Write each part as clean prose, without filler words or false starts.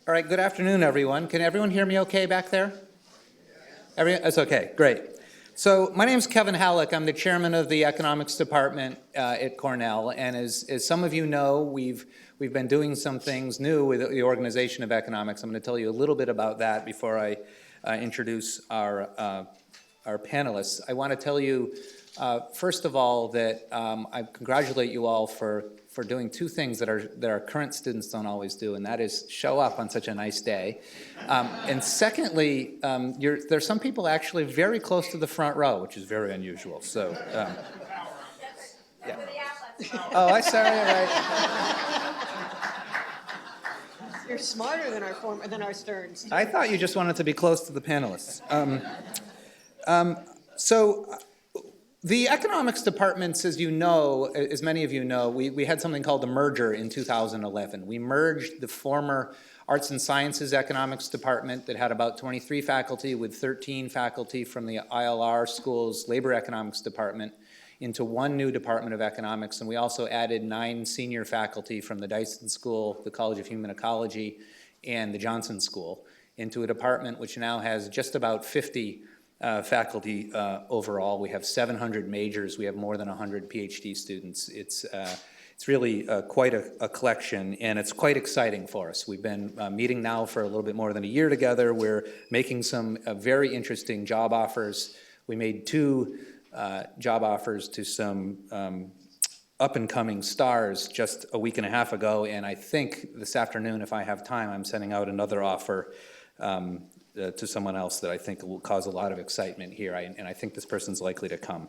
All right, good afternoon, everyone. Can everyone hear me okay back there? It's okay, great. So my name is Kevin Halleck. I'm the chairman of the economics department at Cornell, and as some of you know, we've been doing some things new with the organization of economics. I'm going to tell you a little bit about that before I introduce our panelists. I want to tell you, first of all, that I congratulate you all for doing two things that our current students don't always do, and that is show up on such a nice day. And secondly, there's some people actually very close to the front row, which is very unusual. So, yeah. Oh, I sorry. Right. You're smarter than our Stearns. I thought you just wanted to be close to the panelists. The economics departments, as you know, as many of you know, we had something called a merger in 2011. We merged the former Arts and Sciences Economics Department that had about 23 faculty with 13 faculty from the ILR School's Labor Economics Department into one new Department of Economics, and we also added 9 senior faculty from the Dyson School, the College of Human Ecology, and the Johnson School into a department which now has just about 50 faculty overall. We have 700 majors. We have more than 100 PhD students. It's really quite a collection, and it's quite exciting for us. We've been meeting now for a little bit more than a year together. We're making some very interesting job offers. We made 2 job offers to some up-and-coming stars just a week and a half ago, and I think this afternoon, if I have time, I'm sending out another offer to someone else that I think will cause a lot of excitement here, and I think this person's likely to come.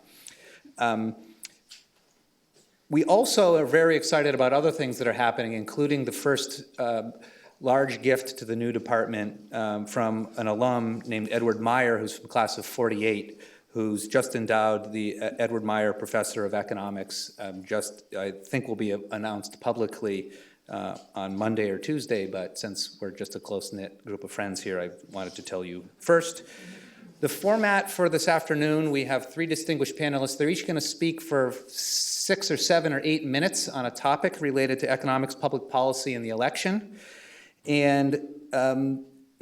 We also are very excited about other things that are happening, including the first large gift to the new department from an alum named Edward Meyer, who's from the class of 48, who's just endowed the Edward Meyer Professor of Economics. I think will be announced publicly on Monday or Tuesday, but since we're just a close-knit group of friends here, I wanted to tell you first. The format for this afternoon, we have 3 distinguished panelists. They're each going to speak for 6 or 7 or 8 minutes on a topic related to economics, public policy, and the election. And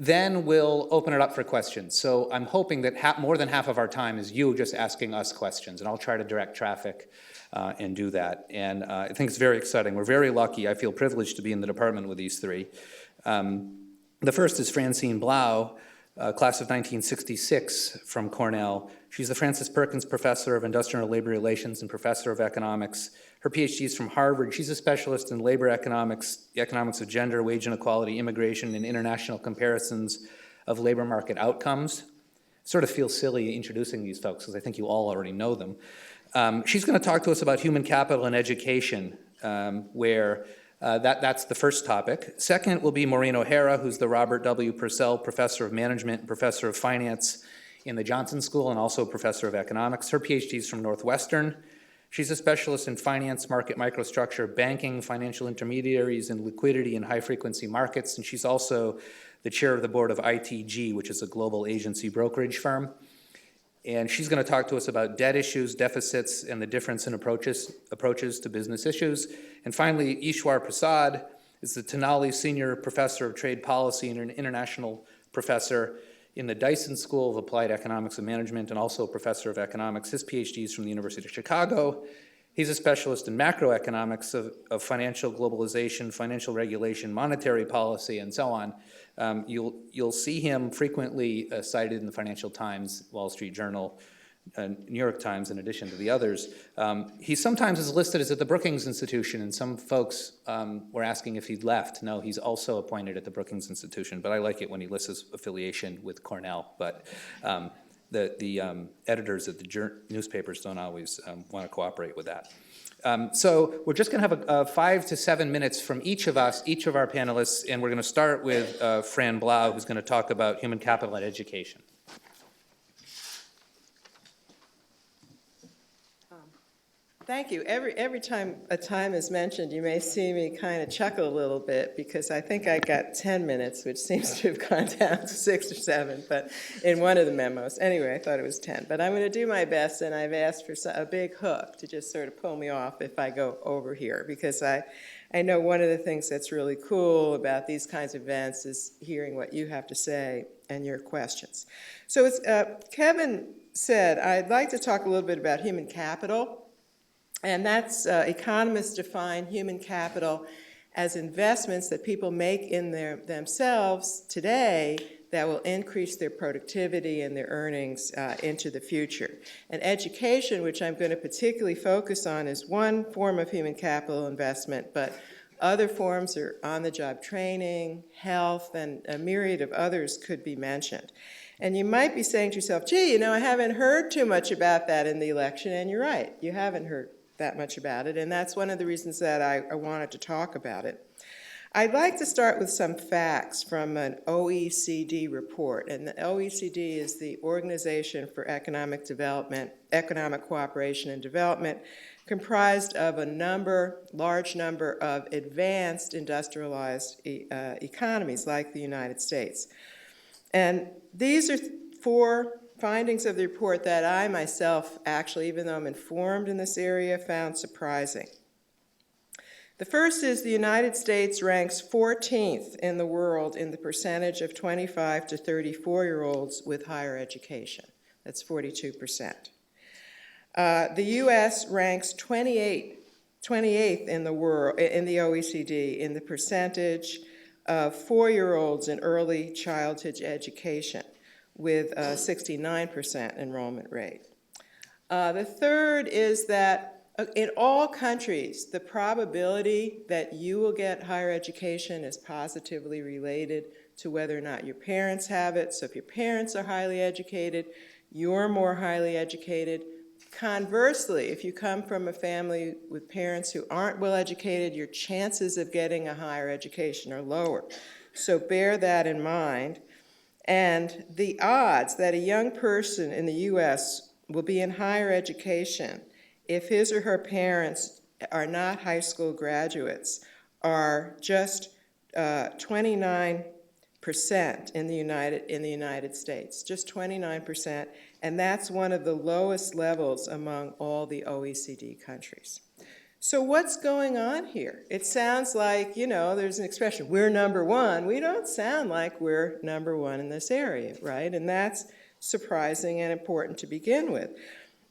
then we'll open it up for questions. So I'm hoping that more than half of our time is you just asking us questions, and I'll try to direct traffic and do that. And I think it's very exciting. We're very lucky. I feel privileged to be in the department with these 3. The first is Francine Blau, class of 1966 from Cornell. She's the Francis Perkins Professor of Industrial and Labor Relations and Professor of Economics. Her PhD is from Harvard. She's a specialist in labor economics, the economics of gender, wage inequality, immigration, and international comparisons of labor market outcomes. Sort of feel silly introducing these folks because I think you all already know them. She's going to talk to us about human capital and education, where that's the first topic. Second will be Maureen O'Hara, who's the Robert W. Purcell Professor of Management and Professor of Finance in the Johnson School and also Professor of Economics. Her PhD is from Northwestern. She's a specialist in finance, market microstructure, banking, financial intermediaries, and liquidity in high-frequency markets, and she's also the chair of the board of ITG, which is a global agency brokerage firm. And she's going to talk to us about debt issues, deficits, and the difference in approaches to business issues. And finally, Eswar Prasad is the Tenali Senior Professor of Trade Policy and an international professor in the Dyson School of Applied Economics and Management and also a professor of economics. His PhD is from the University of Chicago. He's a specialist in macroeconomics of financial globalization, financial regulation, monetary policy, and so on. You'll see him frequently cited in the Financial Times, Wall Street Journal, New York Times, in addition to the others. He sometimes is listed as at the Brookings Institution, and some folks were asking if he'd left. No, he's also appointed at the Brookings Institution, but I like it when he lists his affiliation with Cornell. But the editors at the newspapers don't always want to cooperate with that. So we're just going to have 5 to 7 minutes from each of us, each of our panelists, and we're going to start with Fran Blau, who's going to talk about human capital and education. Thank you. Every time a time is mentioned, you may see me kind of chuckle a little bit because I think I got 10 minutes, which seems to have gone down to 6 or 7, but in one of the memos. Anyway, I thought it was 10. But I'm going to do my best, and I've asked for a big hook to just sort of pull me off if I go over here, because I know one of the things that's really cool about these kinds of events is hearing what you have to say and your questions. So as Kevin said, I'd like to talk a little bit about human capital. And that's, economists define human capital as investments that people make in themselves today that will increase their productivity and their earnings into the future. And education, which I'm going to particularly focus on, is one form of human capital investment, but other forms are on-the-job training, health, and a myriad of others could be mentioned. And you might be saying to yourself, gee, you know, I haven't heard too much about that in the election, and you're right, you haven't heard that much about it, and that's one of the reasons that I wanted to talk about it. I'd like to start with some facts from an OECD report, and the OECD is the Organization for Economic Development, Economic Cooperation and Development, comprised of a large number of advanced industrialized economies like the United States. And these are 4 findings of the report that I myself, actually, even though I'm informed in this area, found surprising. The first is the United States ranks 14th in the world in the percentage of 25 to 34-year-olds with higher education. That's 42%. The U.S. ranks 28th in the world, in the OECD, in the percentage of 4-year-olds in early childhood education, with a 69% enrollment rate. The third is that in all countries, the probability that you will get higher education is positively related to whether or not your parents have it. So if your parents are highly educated, you're more highly educated. Conversely, if you come from a family with parents who aren't well educated, your chances of getting a higher education are lower. So bear that in mind. And the odds that a young person in the U.S. will be in higher education if his or her parents are not high school graduates are just 29% in the United States, just 29%, and that's one of the lowest levels among all the OECD countries. So what's going on here? It sounds like, you know, there's an expression, we're number one. We don't sound like we're number one in this area, right? And that's surprising and important to begin with.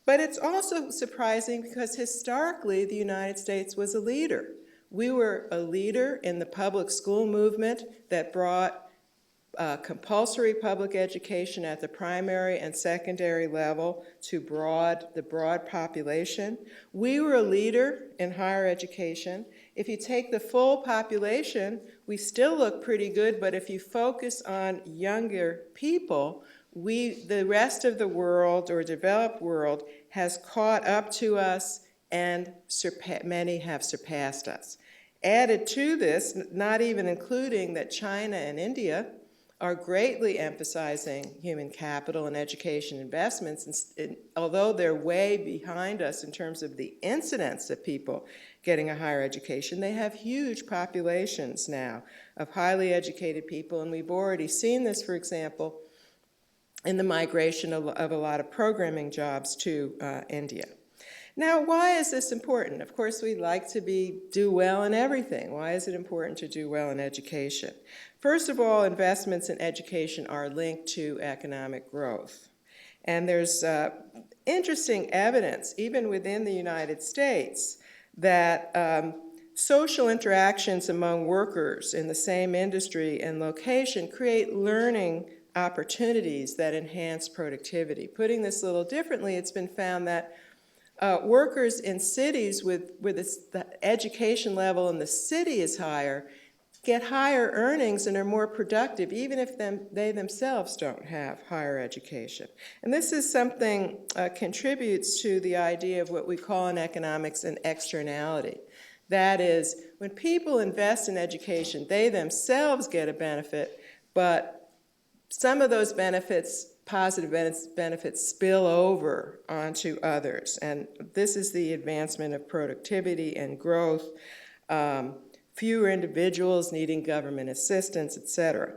But it's also surprising because historically the United States was a leader. We were a leader in the public school movement that brought compulsory public education at the primary and secondary level to the broad population. We were a leader in higher education. If you take the full population, we still look pretty good, but if you focus on younger people, the rest of the world or developed world has caught up to us, and many have surpassed us. Added to this, not even including that China and India are greatly emphasizing human capital and education investments, and although they're way behind us in terms of the incidence of people getting a higher education, they have huge populations now of highly educated people, and we've already seen this, for example, in the migration of a lot of programming jobs to India. Now, why is this important? Of course, we like to do well in everything. Why is it important to do well in education? First of all, investments in education are linked to economic growth. And there's interesting evidence, even within the United States, that social interactions among workers in the same industry and location create learning opportunities that enhance productivity. Putting this a little differently, it's been found that workers in cities where the education level in the city is higher get higher earnings and are more productive, even if they themselves don't have higher education. And this is something contributes to the idea of what we call in economics an externality. That is, when people invest in education, they themselves get a benefit, but some of those benefits, positive benefits, spill over onto others. And this is the advancement of productivity and growth, fewer individuals needing government assistance, et cetera.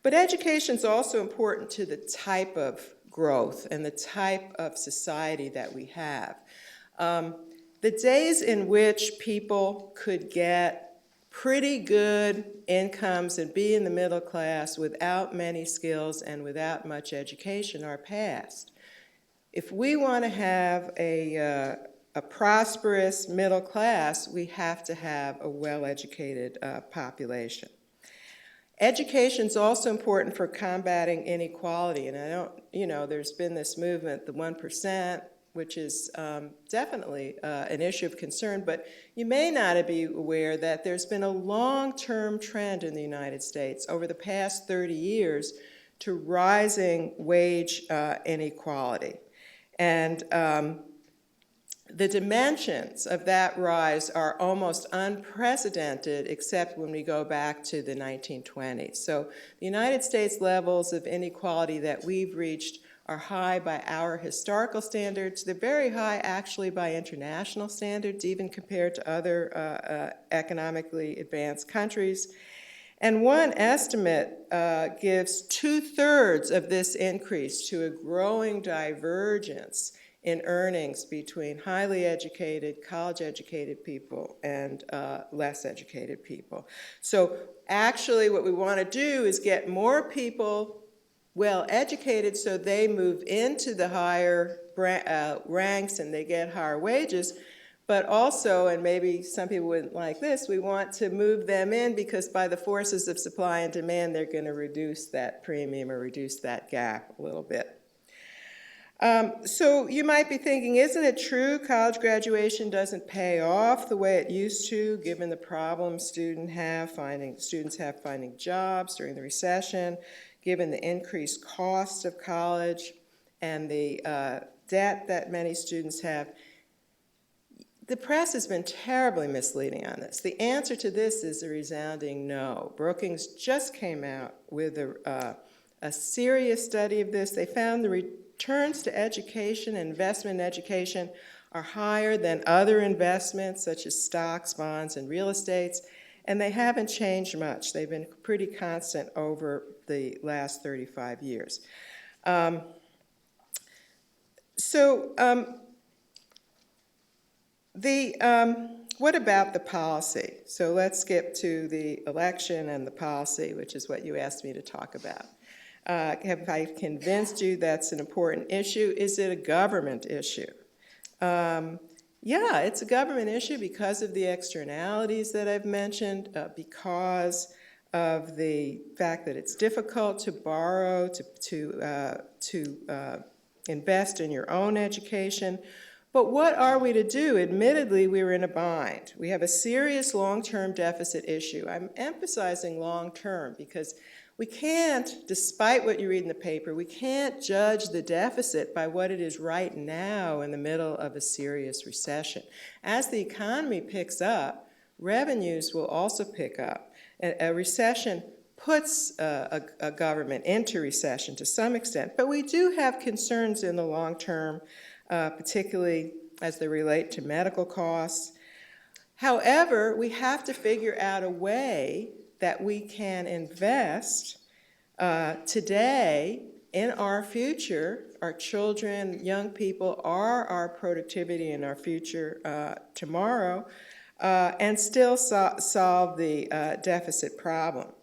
But education is also important to the type of growth and the type of society that we have. The days in which people could get pretty good incomes and be in the middle class without many skills and without much education are past. If we want to have a prosperous middle class, we have to have a well-educated population. Education is also important for combating inequality, and I don't, there's been this movement, the 1%, which is definitely an issue of concern, but you may not be aware that there's been a long-term trend in the United States over the past 30 years to rising wage inequality. And the dimensions of that rise are almost unprecedented, except when we go back to the 1920s. So the United States levels of inequality that we've reached are high by our historical standards. They're very high, actually, by international standards, even compared to other economically advanced countries. And one estimate gives 2/3 of this increase to a growing divergence in earnings between highly educated, college-educated people and less educated people. So actually what we want to do is get more people well-educated so they move into the higher ranks and they get higher wages, but also, and maybe some people wouldn't like this, we want to move them in because by the forces of supply and demand, they're going to reduce that premium or reduce that gap a little bit. So you might be thinking, isn't it true college graduation doesn't pay off the way it used to, given the problems students have finding jobs during the recession, given the increased cost of college and the debt that many students have? The press has been terribly misleading on this. The answer to this is a resounding no. Brookings just came out with a serious study of this. They found the returns to education and investment in education are higher than other investments such as stocks, bonds, and real estates, and they haven't changed much. They've been pretty constant over the last 35 years. What about the policy? So let's skip to the election and the policy, which is what you asked me to talk about. Have I convinced you that's an important issue? Is it a government issue? Yeah, it's a government issue because of the externalities that I've mentioned, because of the fact that it's difficult to borrow, to invest in your own education. But what are we to do? Admittedly, we were in a bind. We have a serious long-term deficit issue. I'm emphasizing long-term because we can't, despite what you read in the paper, we can't judge the deficit by what it is right now in the middle of a serious recession. As the economy picks up, revenues will also pick up. A recession puts a government into recession to some extent, but we do have concerns in the long term, particularly as they relate to medical costs. However, we have to figure out a way that we can invest today in our future. Our children, young people are our productivity in our future tomorrow, and still solve the deficit problem.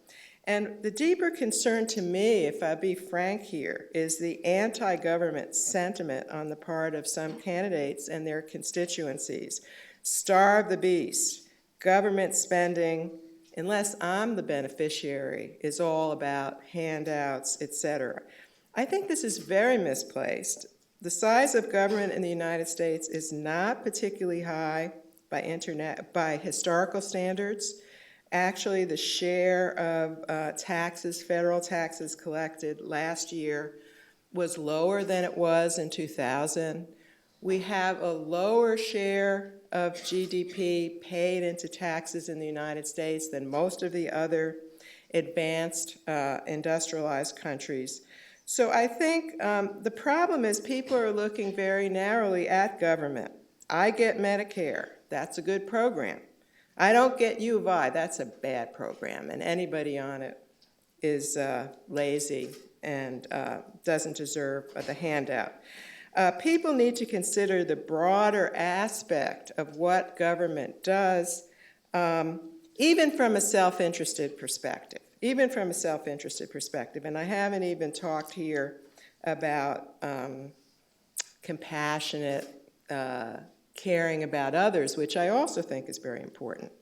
And the deeper concern to me, if I be frank here, is the anti-government sentiment on the part of some candidates and their constituencies. Starve the beast. Government spending, unless I'm the beneficiary, is all about handouts, etc. I think this is very misplaced. The size of government in the United States is not particularly high by historical standards. Actually, the share of taxes, federal taxes collected last year was lower than it was in 2000. We have a lower share of GDP paid into taxes in the United States than most of the other advanced industrialized countries. So I think the problem is people are looking very narrowly at government. I get Medicare. That's a good program. I don't get U of I. That's a bad program, and anybody on it is lazy and doesn't deserve the handout. People need to consider the broader aspect of what government does, even from a self-interested perspective. Even from a self-interested perspective. And I haven't even talked here about compassionate caring about others, which I also think is very important.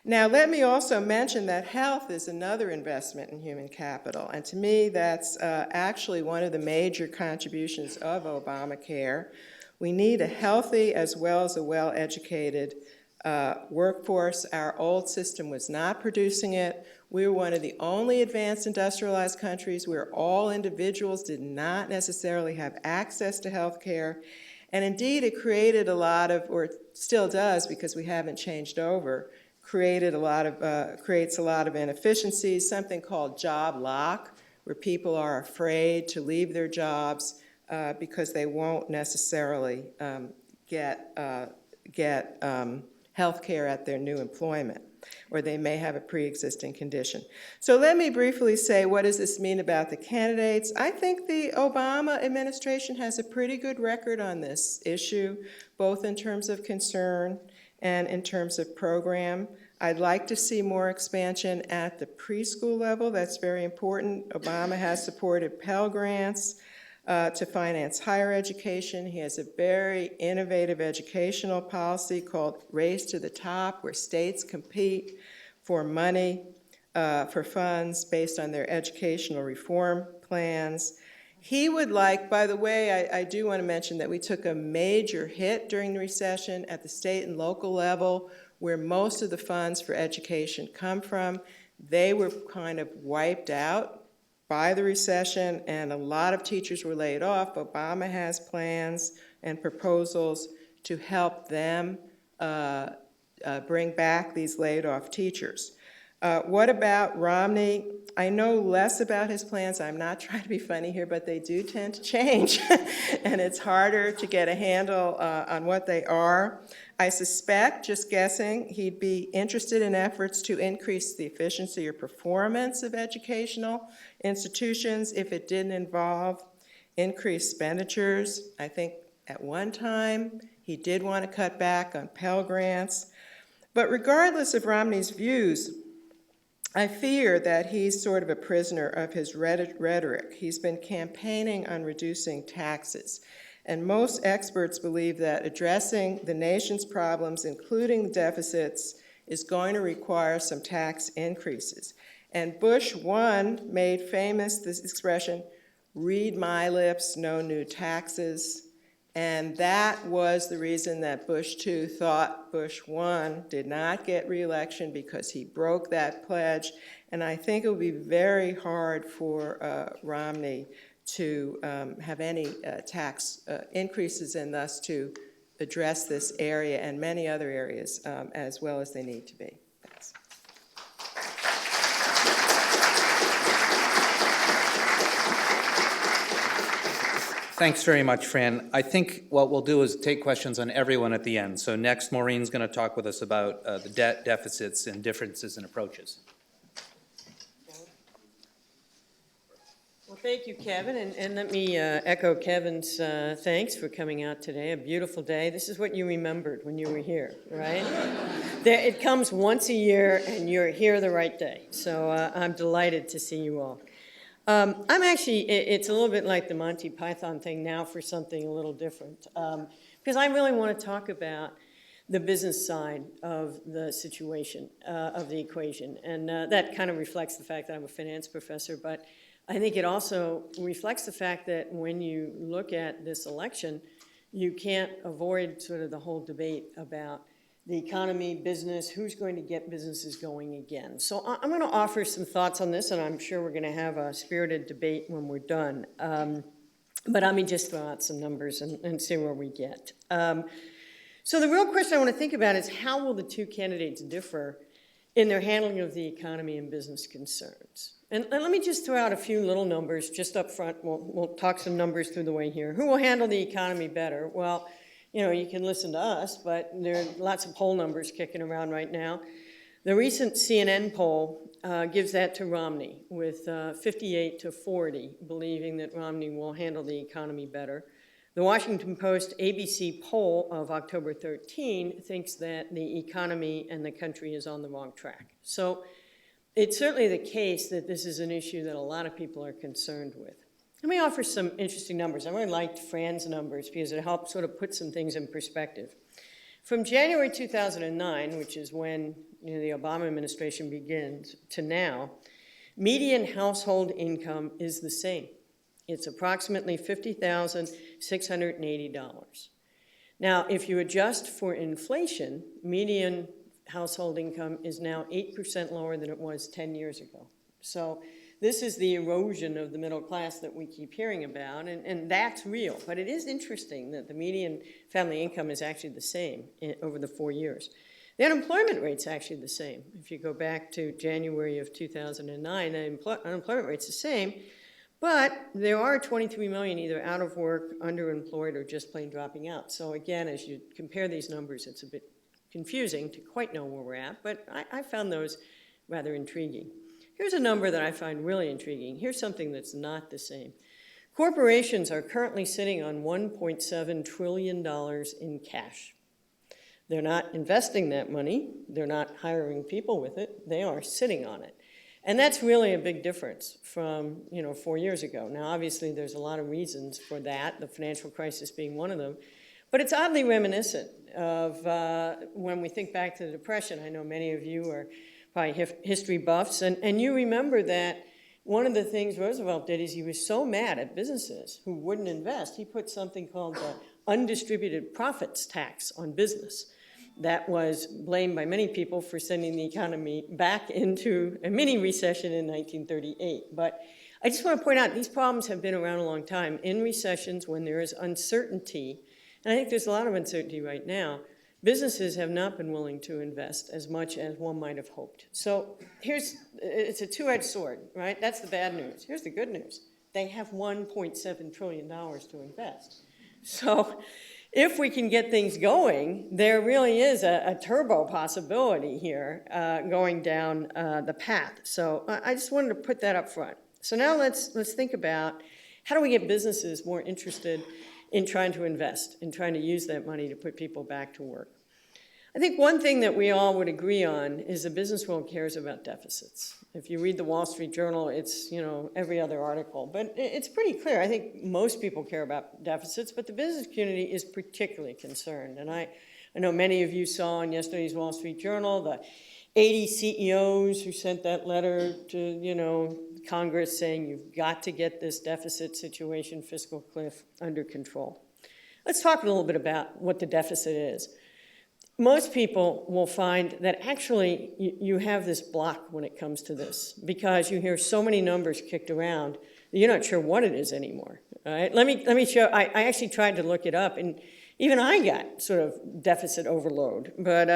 Now, let me also mention that health is another investment in human capital, and to me, that's actually one of the major contributions of Obamacare. We need a healthy as well as a well-educated workforce. Our old system was not producing it. We were one of the only advanced industrialized countries where all individuals did not necessarily have access to health care, and indeed it created a lot of, or it still does because we haven't changed over, creates a lot of inefficiencies, something called job lock, where people are afraid to leave their jobs because they won't necessarily get health care at their new employment, or they may have a pre-existing condition. So let me briefly say, what does this mean about the candidates? I think the Obama administration has a pretty good record on this issue, both in terms of concern and in terms of program. I'd like to see more expansion at the preschool level. That's very important. Obama has supported Pell Grants to finance higher education. He has a very innovative educational policy called Race to the Top, where states compete for money, for funds based on their educational reform plans. He would like, by the way, I do want to mention that we took a major hit during the recession at the state and local level, where most of the funds for education come from. They were kind of wiped out by the recession, and a lot of teachers were laid off. Obama has plans and proposals to help them bring back these laid off teachers. What about Romney? I know less about his plans. I'm not trying to be funny here, but they do tend to change, and it's harder to get a handle on what they are. I suspect, just guessing, he'd be interested in efforts to increase the efficiency or performance of educational institutions if it didn't involve increased expenditures. I think at one time he did want to cut back on Pell Grants. But regardless of Romney's views, I fear that he's sort of a prisoner of his rhetoric. He's been campaigning on reducing taxes. And most experts believe that addressing the nation's problems, including deficits, is going to require some tax increases. And Bush 1 made famous this expression, read my lips, no new taxes. And that was the reason that Bush 2 thought Bush 1 did not get reelection, because he broke that pledge. And I think it would be very hard for Romney to have any tax increases, and thus to address this area and many other areas as well as they need to be. Thanks. Thanks very much, Fran. I think what we'll do is take questions on everyone at the end. So next, Maureen's going to talk with us about the debt deficits and differences in approaches. Well, thank you, Kevin, and let me echo Kevin's thanks for coming out today. A beautiful day. This is what you remembered when you were here, right? It comes once a year, and you're here the right day. So I'm delighted to see you all. I'm actually, it's a little bit like the Monty Python thing now for something a little different, because I really want to talk about the business side of the situation, of the equation. And that kind of reflects the fact that I'm a finance professor, but I think it also reflects the fact that when you look at this election, you can't avoid sort of the whole debate about the economy, business, who's going to get businesses going again. So I'm going to offer some thoughts on this, and I'm sure we're going to have a spirited debate when we're done. But let me just throw out some numbers and see where we get. So the real question I want to think about is, how will the two candidates differ in their handling of the economy and business concerns? And let me just throw out a few little numbers just up front. We'll talk some numbers through the way here. Who will handle the economy better? Well, you know, you can listen to us, but there are lots of poll numbers kicking around right now. The recent CNN poll gives that to Romney with 58 to 40, believing that Romney will handle the economy better. The Washington Post ABC poll of October 13 thinks that the economy and the country is on the wrong track. So it's certainly the case that this is an issue that a lot of people are concerned with. Let me offer some interesting numbers. I really liked Fran's numbers because it helps sort of put some things in perspective. From January 2009, which is when the Obama administration begins, to now, median household income is the same. It's approximately $50,680. Now, if you adjust for inflation, median household income is now 8% lower than it was 10 years ago. So this is the erosion of the middle class that we keep hearing about, and that's real. But it is interesting that the median family income is actually the same over the 4 years. The unemployment rate's actually the same. If you go back to January of 2009, the unemployment rate's the same, but there are 23 million either out of work, underemployed, or just plain dropping out. So again, as you compare these numbers, it's a bit confusing to quite know where we're at, but I found those rather intriguing. Here's a number that I find really intriguing. Here's something that's not the same. Corporations are currently sitting on $1.7 trillion in cash. They're not investing that money. They're not hiring people with it. They are sitting on it. And that's really a big difference from 4 years ago. Now, obviously, there's a lot of reasons for that, the financial crisis being one of them. But it's oddly reminiscent of when we think back to the Depression. I know many of you are probably history buffs, and you remember that one of the things Roosevelt did is he was so mad at businesses who wouldn't invest, he put something called the undistributed profits tax on business. That was blamed by many people for sending the economy back into a mini recession in 1938. But I just want to point out, these problems have been around a long time. In recessions, when there is uncertainty, and I think there's a lot of uncertainty right now, businesses have not been willing to invest as much as one might have hoped. So it's a two-edged sword, right? That's the bad news. Here's the good news. They have $1.7 trillion to invest. So if we can get things going, there really is a turbo possibility here going down the path. So I just wanted to put that up front. So now let's think about how do we get businesses more interested in trying to invest, in trying to use that money to put people back to work. I think one thing that we all would agree on is the business world cares about deficits. If you read the Wall Street Journal, it's every other article, but it's pretty clear. I think most people care about deficits, but the business community is particularly concerned. And I know many of you saw in yesterday's Wall Street Journal the 80 CEOs who sent that letter to Congress saying you've got to get this deficit situation, fiscal cliff, under control. Let's talk a little bit about what the deficit is. Most people will find that actually you have this block when it comes to this because you hear so many numbers kicked around that you're not sure what it is anymore. All right? Let me show. I actually tried to look it up, and even I got sort of deficit overload. But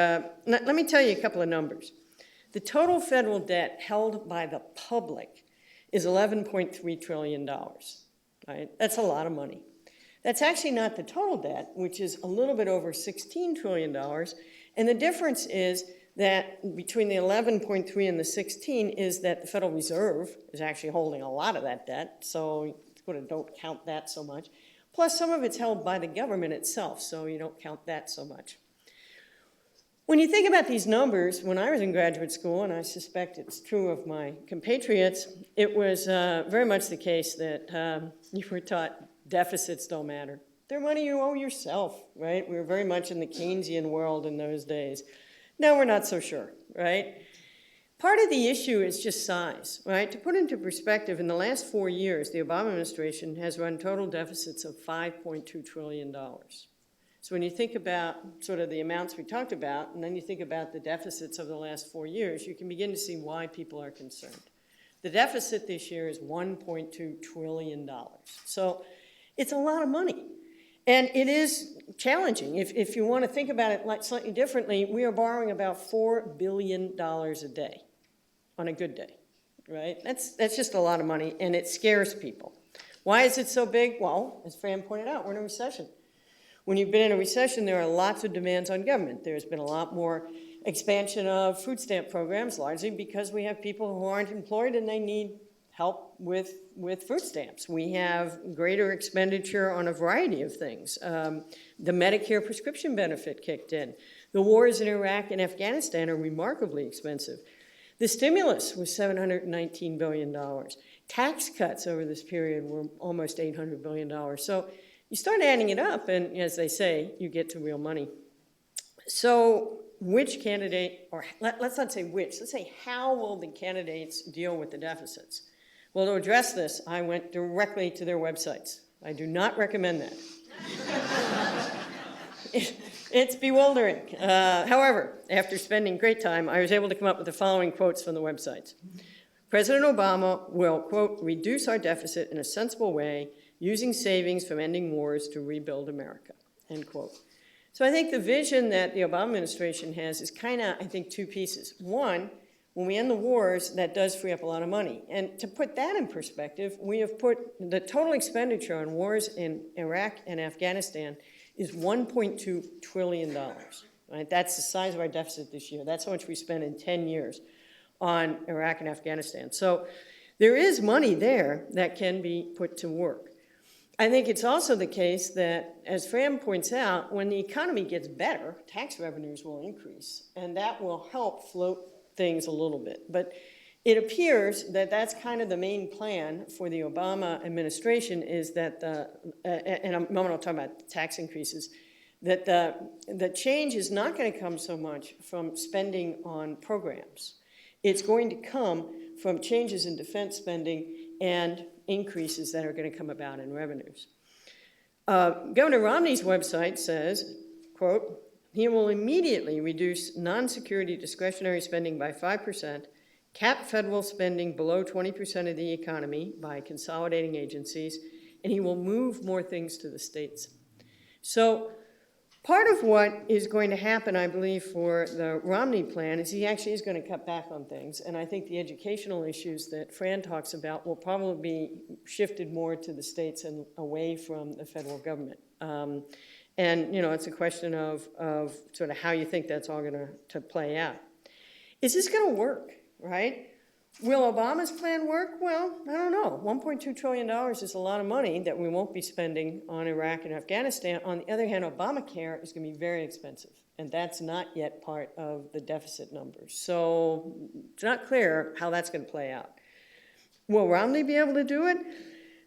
let me tell you a couple of numbers. The total federal debt held by the public is $11.3 trillion. Right? That's a lot of money. That's actually not the total debt, which is a little bit over $16 trillion. And the difference is that between the 11.3 and the 16 is that the Federal Reserve is actually holding a lot of that debt, so you sort of don't count that so much. Plus, some of it's held by the government itself, so you don't count that so much. When you think about these numbers, when I was in graduate school, and I suspect it's true of my compatriots, it was very much the case that you were taught deficits don't matter. They're money you owe yourself, right? We were very much in the Keynesian world in those days. Now we're not so sure, right? Part of the issue is just size, right? To put into perspective, in the last 4 years, the Obama administration has run total deficits of $5.2 trillion. So when you think about sort of the amounts we talked about, and then you think about the deficits of the last 4 years, you can begin to see why people are concerned. The deficit this year is $1.2 trillion. So it's a lot of money. And it is challenging. If you want to think about it slightly differently, we are borrowing about $4 billion a day on a good day, right? That's just a lot of money, and it scares people. Why is it so big? Well, as Fran pointed out, we're in a recession. When you've been in a recession, there are lots of demands on government. There's been a lot more expansion of food stamp programs, largely because we have people who aren't employed and they need help with food stamps. We have greater expenditure on a variety of things. The Medicare prescription benefit kicked in. The wars in Iraq and Afghanistan are remarkably expensive. The stimulus was $719 billion. Tax cuts over this period were almost $800 billion. So you start adding it up, and as they say, you get to real money. So which candidate, or let's not say which, let's say how will the candidates deal with the deficits? Well, to address this, I went directly to their websites. I do not recommend that. It's bewildering. However, after spending great time, I was able to come up with the following quotes from the websites. President Obama will, quote, reduce our deficit in a sensible way, using savings from ending wars to rebuild America, end quote. So I think the vision that the Obama administration has is kind of, I think, two pieces. One, when we end the wars, that does free up a lot of money. And to put that in perspective, we have put the total expenditure on wars in Iraq and Afghanistan is $1.2 trillion. Right? That's the size of our deficit this year. That's how much we spent in 10 years on Iraq and Afghanistan. So there is money there that can be put to work. I think it's also the case that, as Fran points out, when the economy gets better, tax revenues will increase, and that will help float things a little bit. But it appears that that's kind of the main plan for the Obama administration is that, in a moment I'll talk about tax increases, that the change is not going to come so much from spending on programs. It's going to come from changes in defense spending and increases that are going to come about in revenues. Governor Romney's website says, quote, he will immediately reduce non-security discretionary spending by 5%, cap federal spending below 20% of the economy by consolidating agencies, and he will move more things to the states. So part of what is going to happen, I believe, for the Romney plan is he actually is going to cut back on things. And I think the educational issues that Fran talks about will probably be shifted more to the states and away from the federal government. And, you know, it's a question of sort of how you think that's all going to play out. Is this going to work, right? Will Obama's plan work? Well, I don't know. $1.2 trillion is a lot of money that we won't be spending on Iraq and Afghanistan. On the other hand, Obamacare is going to be very expensive, and that's not yet part of the deficit numbers. So it's not clear how that's going to play out. Will Romney be able to do it?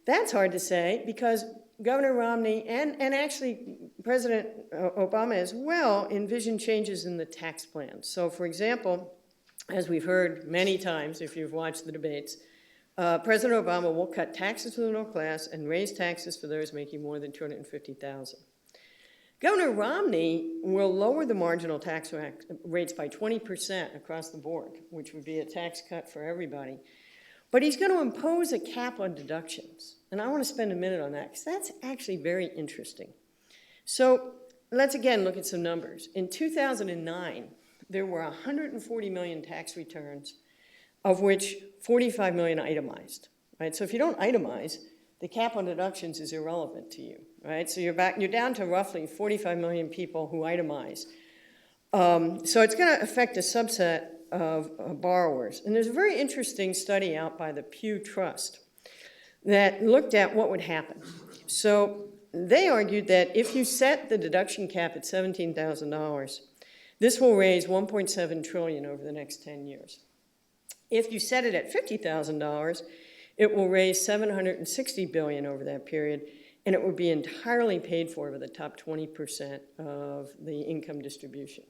That's hard to say because Governor Romney and actually President Obama as well envision changes in the tax plan. So, for example, as we've heard many times, if you've watched the debates, President Obama will cut taxes for the middle class and raise taxes for those making more than $250,000. Governor Romney will lower the marginal tax rates by 20% across the board, which would be a tax cut for everybody. But he's going to impose a cap on deductions. And I want to spend a minute on that because that's actually very interesting. So let's again look at some numbers. In 2009, there were 140 million tax returns, of which 45 million itemized, right? So if you don't itemize, the cap on deductions is irrelevant to you, right? So you're down to roughly 45 million people who itemize. So it's going to affect a subset of borrowers. And there's a very interesting study out by the Pew Trust that looked at what would happen. So they argued that if you set the deduction cap at $17,000, this will raise $1.7 trillion over the next 10 years. If you set it at $50,000, it will raise $760 billion over that period, and it will be entirely paid for by the top 20% of the income distribution.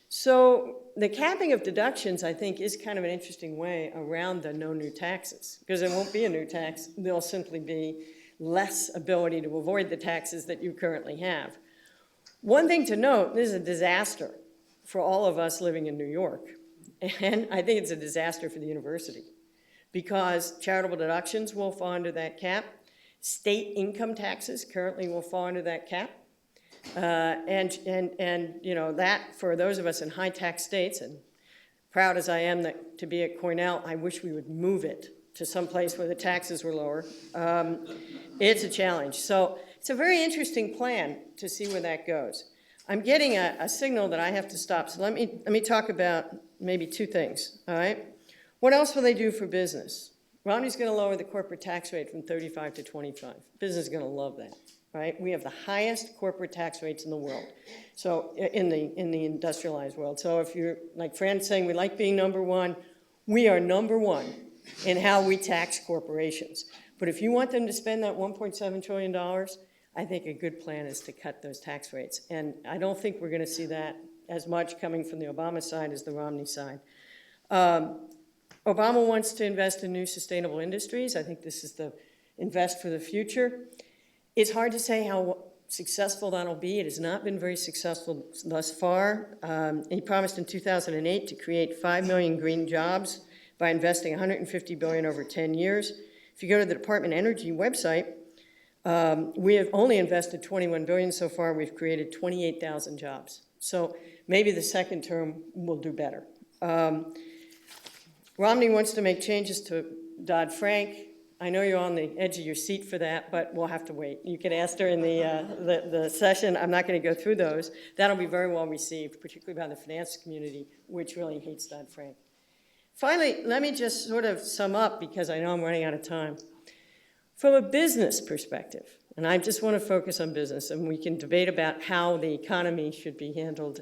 So the capping of deductions, I think, is kind of an interesting way around the no new taxes, because there won't be a new tax. There'll simply be less ability to avoid the taxes that you currently have. One thing to note, this is a disaster for all of us living in New York, and I think it's a disaster for the university, because charitable deductions will fall under that cap. State income taxes currently will fall under that cap. And you know, that for those of us in high tax states, and proud as I am to be at Cornell, I wish we would move it to some place where the taxes were lower. It's a challenge. So it's a very interesting plan to see where that goes. I'm getting a signal that I have to stop, so let me talk about maybe two things, all right? What else will they do for business? Romney's going to lower the corporate tax rate from 35 to 25. Business is going to love that, right? We have the highest corporate tax rates in the world, so in the industrialized world. So if you're, like Fran's saying, we like being number one, we are number one in how we tax corporations. But if you want them to spend that $1.7 trillion, I think a good plan is to cut those tax rates. And I don't think we're going to see that as much coming from the Obama side as the Romney side. Obama wants to invest in new sustainable industries. I think this is the invest for the future. It's hard to say how successful that'll be. It has not been very successful thus far. He promised in 2008 to create 5 million green jobs by investing $150 billion over 10 years. If you go to the Department of Energy website, we have only invested $21 billion so far. We've created 28,000 jobs. So maybe the second term will do better. Romney wants to make changes to Dodd-Frank. I know you're on the edge of your seat for that, but we'll have to wait. You can ask during the session. I'm not going to go through those. That'll be very well received, particularly by the finance community, which really hates Dodd-Frank. Finally, let me just sort of sum up, because I know I'm running out of time. From a business perspective, and I just want to focus on business, and we can debate about how the economy should be handled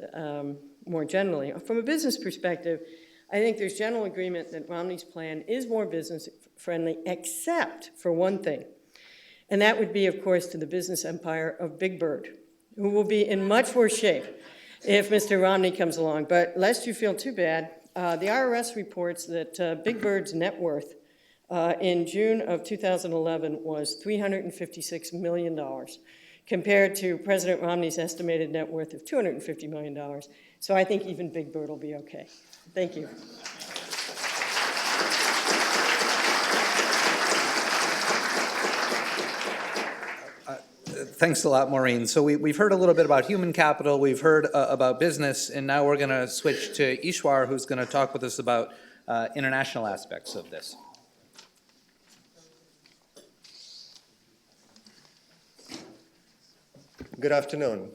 more generally. From a business perspective, I think there's general agreement that Romney's plan is more business-friendly, except for one thing, and that would be, of course, to the business empire of Big Bird, who will be in much worse shape if Mr. Romney comes along. But lest you feel too bad, the IRS reports that Big Bird's net worth in June of 2011 was $356 million, compared to President Romney's estimated net worth of $250 million. So I think even Big Bird will be okay. Thank you. Thanks a lot, Maureen. So we've heard a little bit about human capital, we've heard about business, and now we're going to switch to Eswar, who's going to talk with us about international aspects of this. Good afternoon.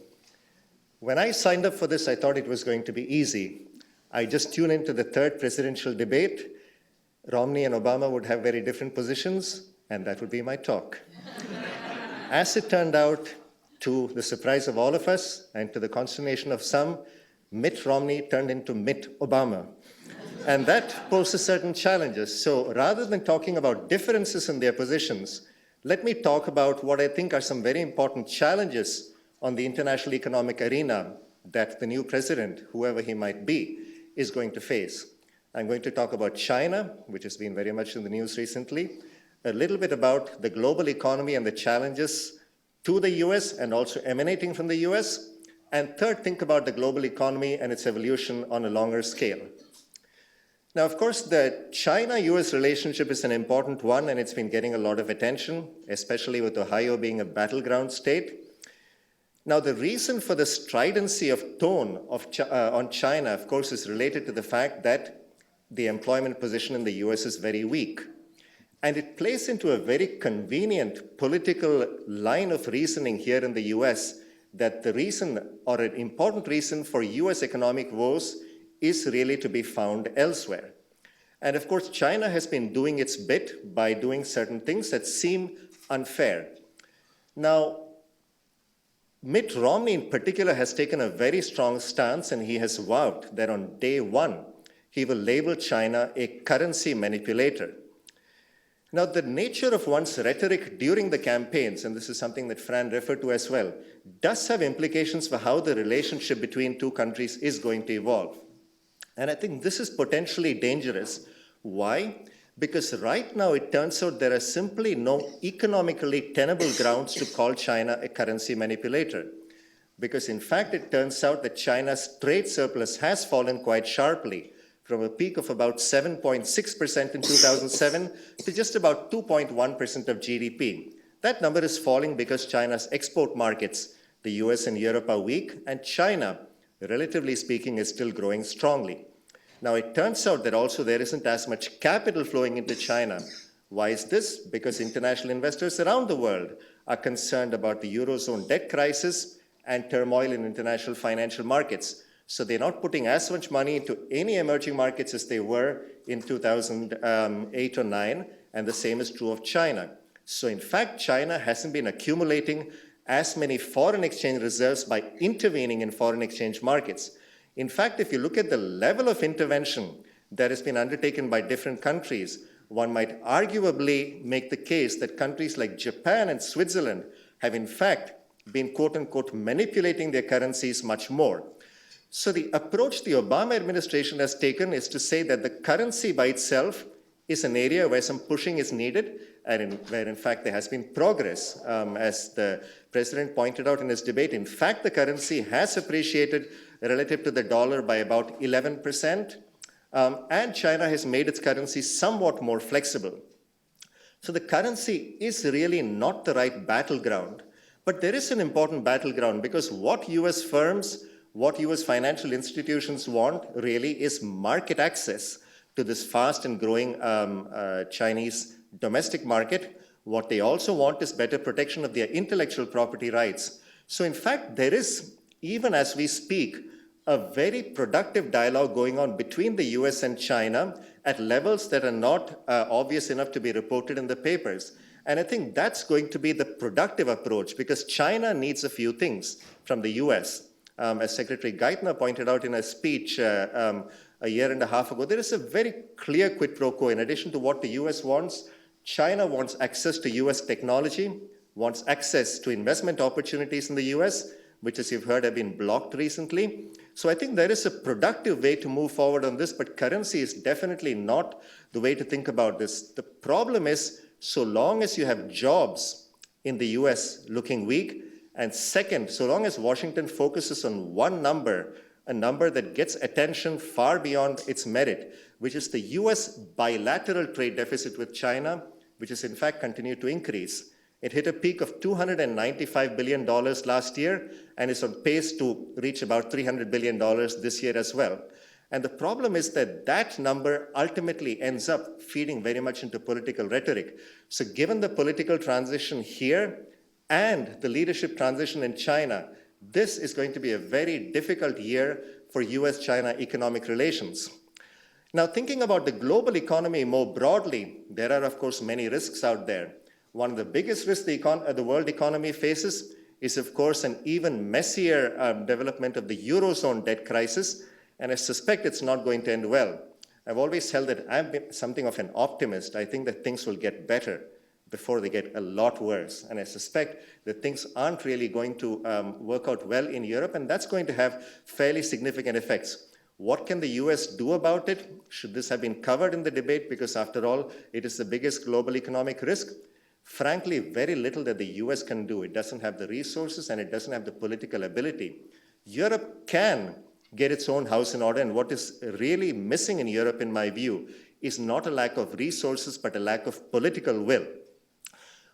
When I signed up for this, I thought it was going to be easy. I just tuned into the third presidential debate. Romney and Obama would have very different positions, and that would be my talk. As it turned out, to the surprise of all of us and to the consternation of some, Mitt Romney turned into Mitt Obama. And that poses certain challenges. So rather than talking about differences in their positions, let me talk about what I think are some very important challenges on the international economic arena that the new president, whoever he might be, is going to face. I'm going to talk about China, which has been very much in the news recently, a little bit about the global economy and the challenges to the US and also emanating from the US, and third, think about the global economy and its evolution on a longer scale. Now, of course, the China-US relationship is an important one, and it's been getting a lot of attention, especially with Ohio being a battleground state. Now, the reason for the stridency of tone on China, of course, is related to the fact that the employment position in the US is very weak. And it plays into a very convenient political line of reasoning here in the US that the reason, or an important reason for US economic woes, is really to be found elsewhere. And of course, China has been doing its bit by doing certain things that seem unfair. Now, Mitt Romney in particular has taken a very strong stance, and he has vowed that on day one, he will label China a currency manipulator. Now, the nature of one's rhetoric during the campaigns, and this is something that Fran referred to as well, does have implications for how the relationship between two countries is going to evolve. And I think this is potentially dangerous. Why? Because right now it turns out there are simply no economically tenable grounds to call China a currency manipulator. Because in fact, it turns out that China's trade surplus has fallen quite sharply, from a peak of about 7.6% in 2007 to just about 2.1% of GDP. That number is falling because China's export markets, the US and Europe, are weak, and China, relatively speaking, is still growing strongly. Now, it turns out that also there isn't as much capital flowing into China. Why is this? Because international investors around the world are concerned about the Eurozone debt crisis and turmoil in international financial markets. So they're not putting as much money into any emerging markets as they were in 2008 or 9, and the same is true of China. So in fact, China hasn't been accumulating as many foreign exchange reserves by intervening in foreign exchange markets. In fact, if you look at the level of intervention that has been undertaken by different countries, one might arguably make the case that countries like Japan and Switzerland have in fact been quote-unquote manipulating their currencies much more. So the approach the Obama administration has taken is to say that the currency by itself is an area where some pushing is needed, and where in fact there has been progress. As the president pointed out in his debate, in fact the currency has appreciated relative to the dollar by about 11%, and China has made its currency somewhat more flexible. So the currency is really not the right battleground, but there is an important battleground, because what US firms, what US financial institutions want really is market access to this fast and growing Chinese domestic market. What they also want is better protection of their intellectual property rights. So in fact, there is, even as we speak, a very productive dialogue going on between the US and China at levels that are not obvious enough to be reported in the papers. And I think that's going to be the productive approach, because China needs a few things from the US. As Secretary Geithner pointed out in a speech a year and a half ago, there is a very clear quid pro quo. In addition to what the US wants, China wants access to US technology, wants access to investment opportunities in the US, which, as you've heard, have been blocked recently. So I think there is a productive way to move forward on this, but currency is definitely not the way to think about this. The problem is, so long as you have jobs in the US looking weak, and second, so long as Washington focuses on one number, a number that gets attention far beyond its merit, which is the US bilateral trade deficit with China, which has in fact continued to increase. It hit a peak of $295 billion last year and is on pace to reach about $300 billion this year as well. And the problem is that that number ultimately ends up feeding very much into political rhetoric. So given the political transition here and the leadership transition in China, this is going to be a very difficult year for US-China economic relations. Now, thinking about the global economy more broadly, there are, of course, many risks out there. One of the biggest risks the world economy faces is, of course, an even messier development of the Eurozone debt crisis, and I suspect it's not going to end well. I've always held that I'm something of an optimist. I think that things will get better before they get a lot worse, and I suspect that things aren't really going to work out well in Europe, and that's going to have fairly significant effects. What can the US do about it? Should this have been covered in the debate? Because after all, it is the biggest global economic risk. Frankly, very little that the US can do. It doesn't have the resources and it doesn't have the political ability. Europe can get its own house in order, and what is really missing in Europe, in my view, is not a lack of resources, but a lack of political will.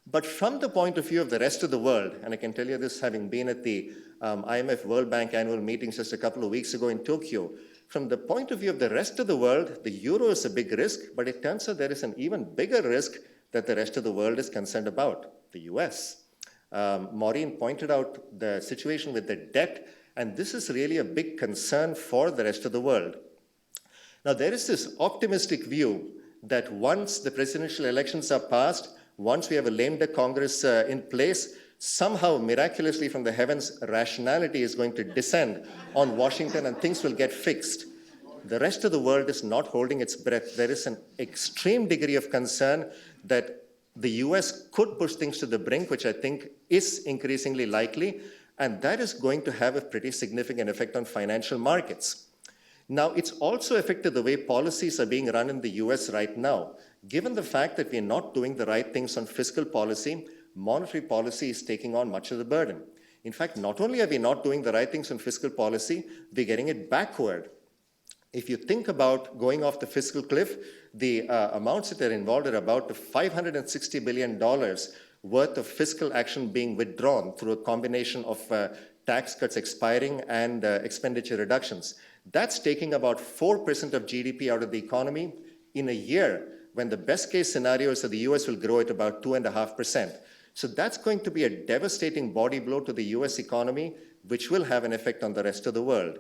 But from the point of view of the rest of the world, and I can tell you this having been at the IMF World Bank annual meetings just a couple of weeks ago in Tokyo, from the point of view of the rest of the world, the euro is a big risk, but it turns out there is an even bigger risk that the rest of the world is concerned about, the US. Maureen pointed out the situation with the debt, and this is really a big concern for the rest of the world. Now, there is this optimistic view that once the presidential elections are passed, once we have a lame duck Congress in place, somehow, miraculously from the heavens, rationality is going to descend on Washington and things will get fixed. The rest of the world is not holding its breath. There is an extreme degree of concern that the US could push things to the brink, which I think is increasingly likely, and that is going to have a pretty significant effect on financial markets. Now, it's also affected the way policies are being run in the US right now. Given the fact that we're not doing the right things on fiscal policy, monetary policy is taking on much of the burden. In fact, not only are we not doing the right things on fiscal policy, we're getting it backward. If you think about going off the fiscal cliff, the amounts that are involved are about $560 billion worth of fiscal action being withdrawn through a combination of tax cuts expiring and expenditure reductions. That's taking about 4% of GDP out of the economy in a year when the best case scenario is that the US will grow at about 2.5%. So that's going to be a devastating body blow to the US economy, which will have an effect on the rest of the world.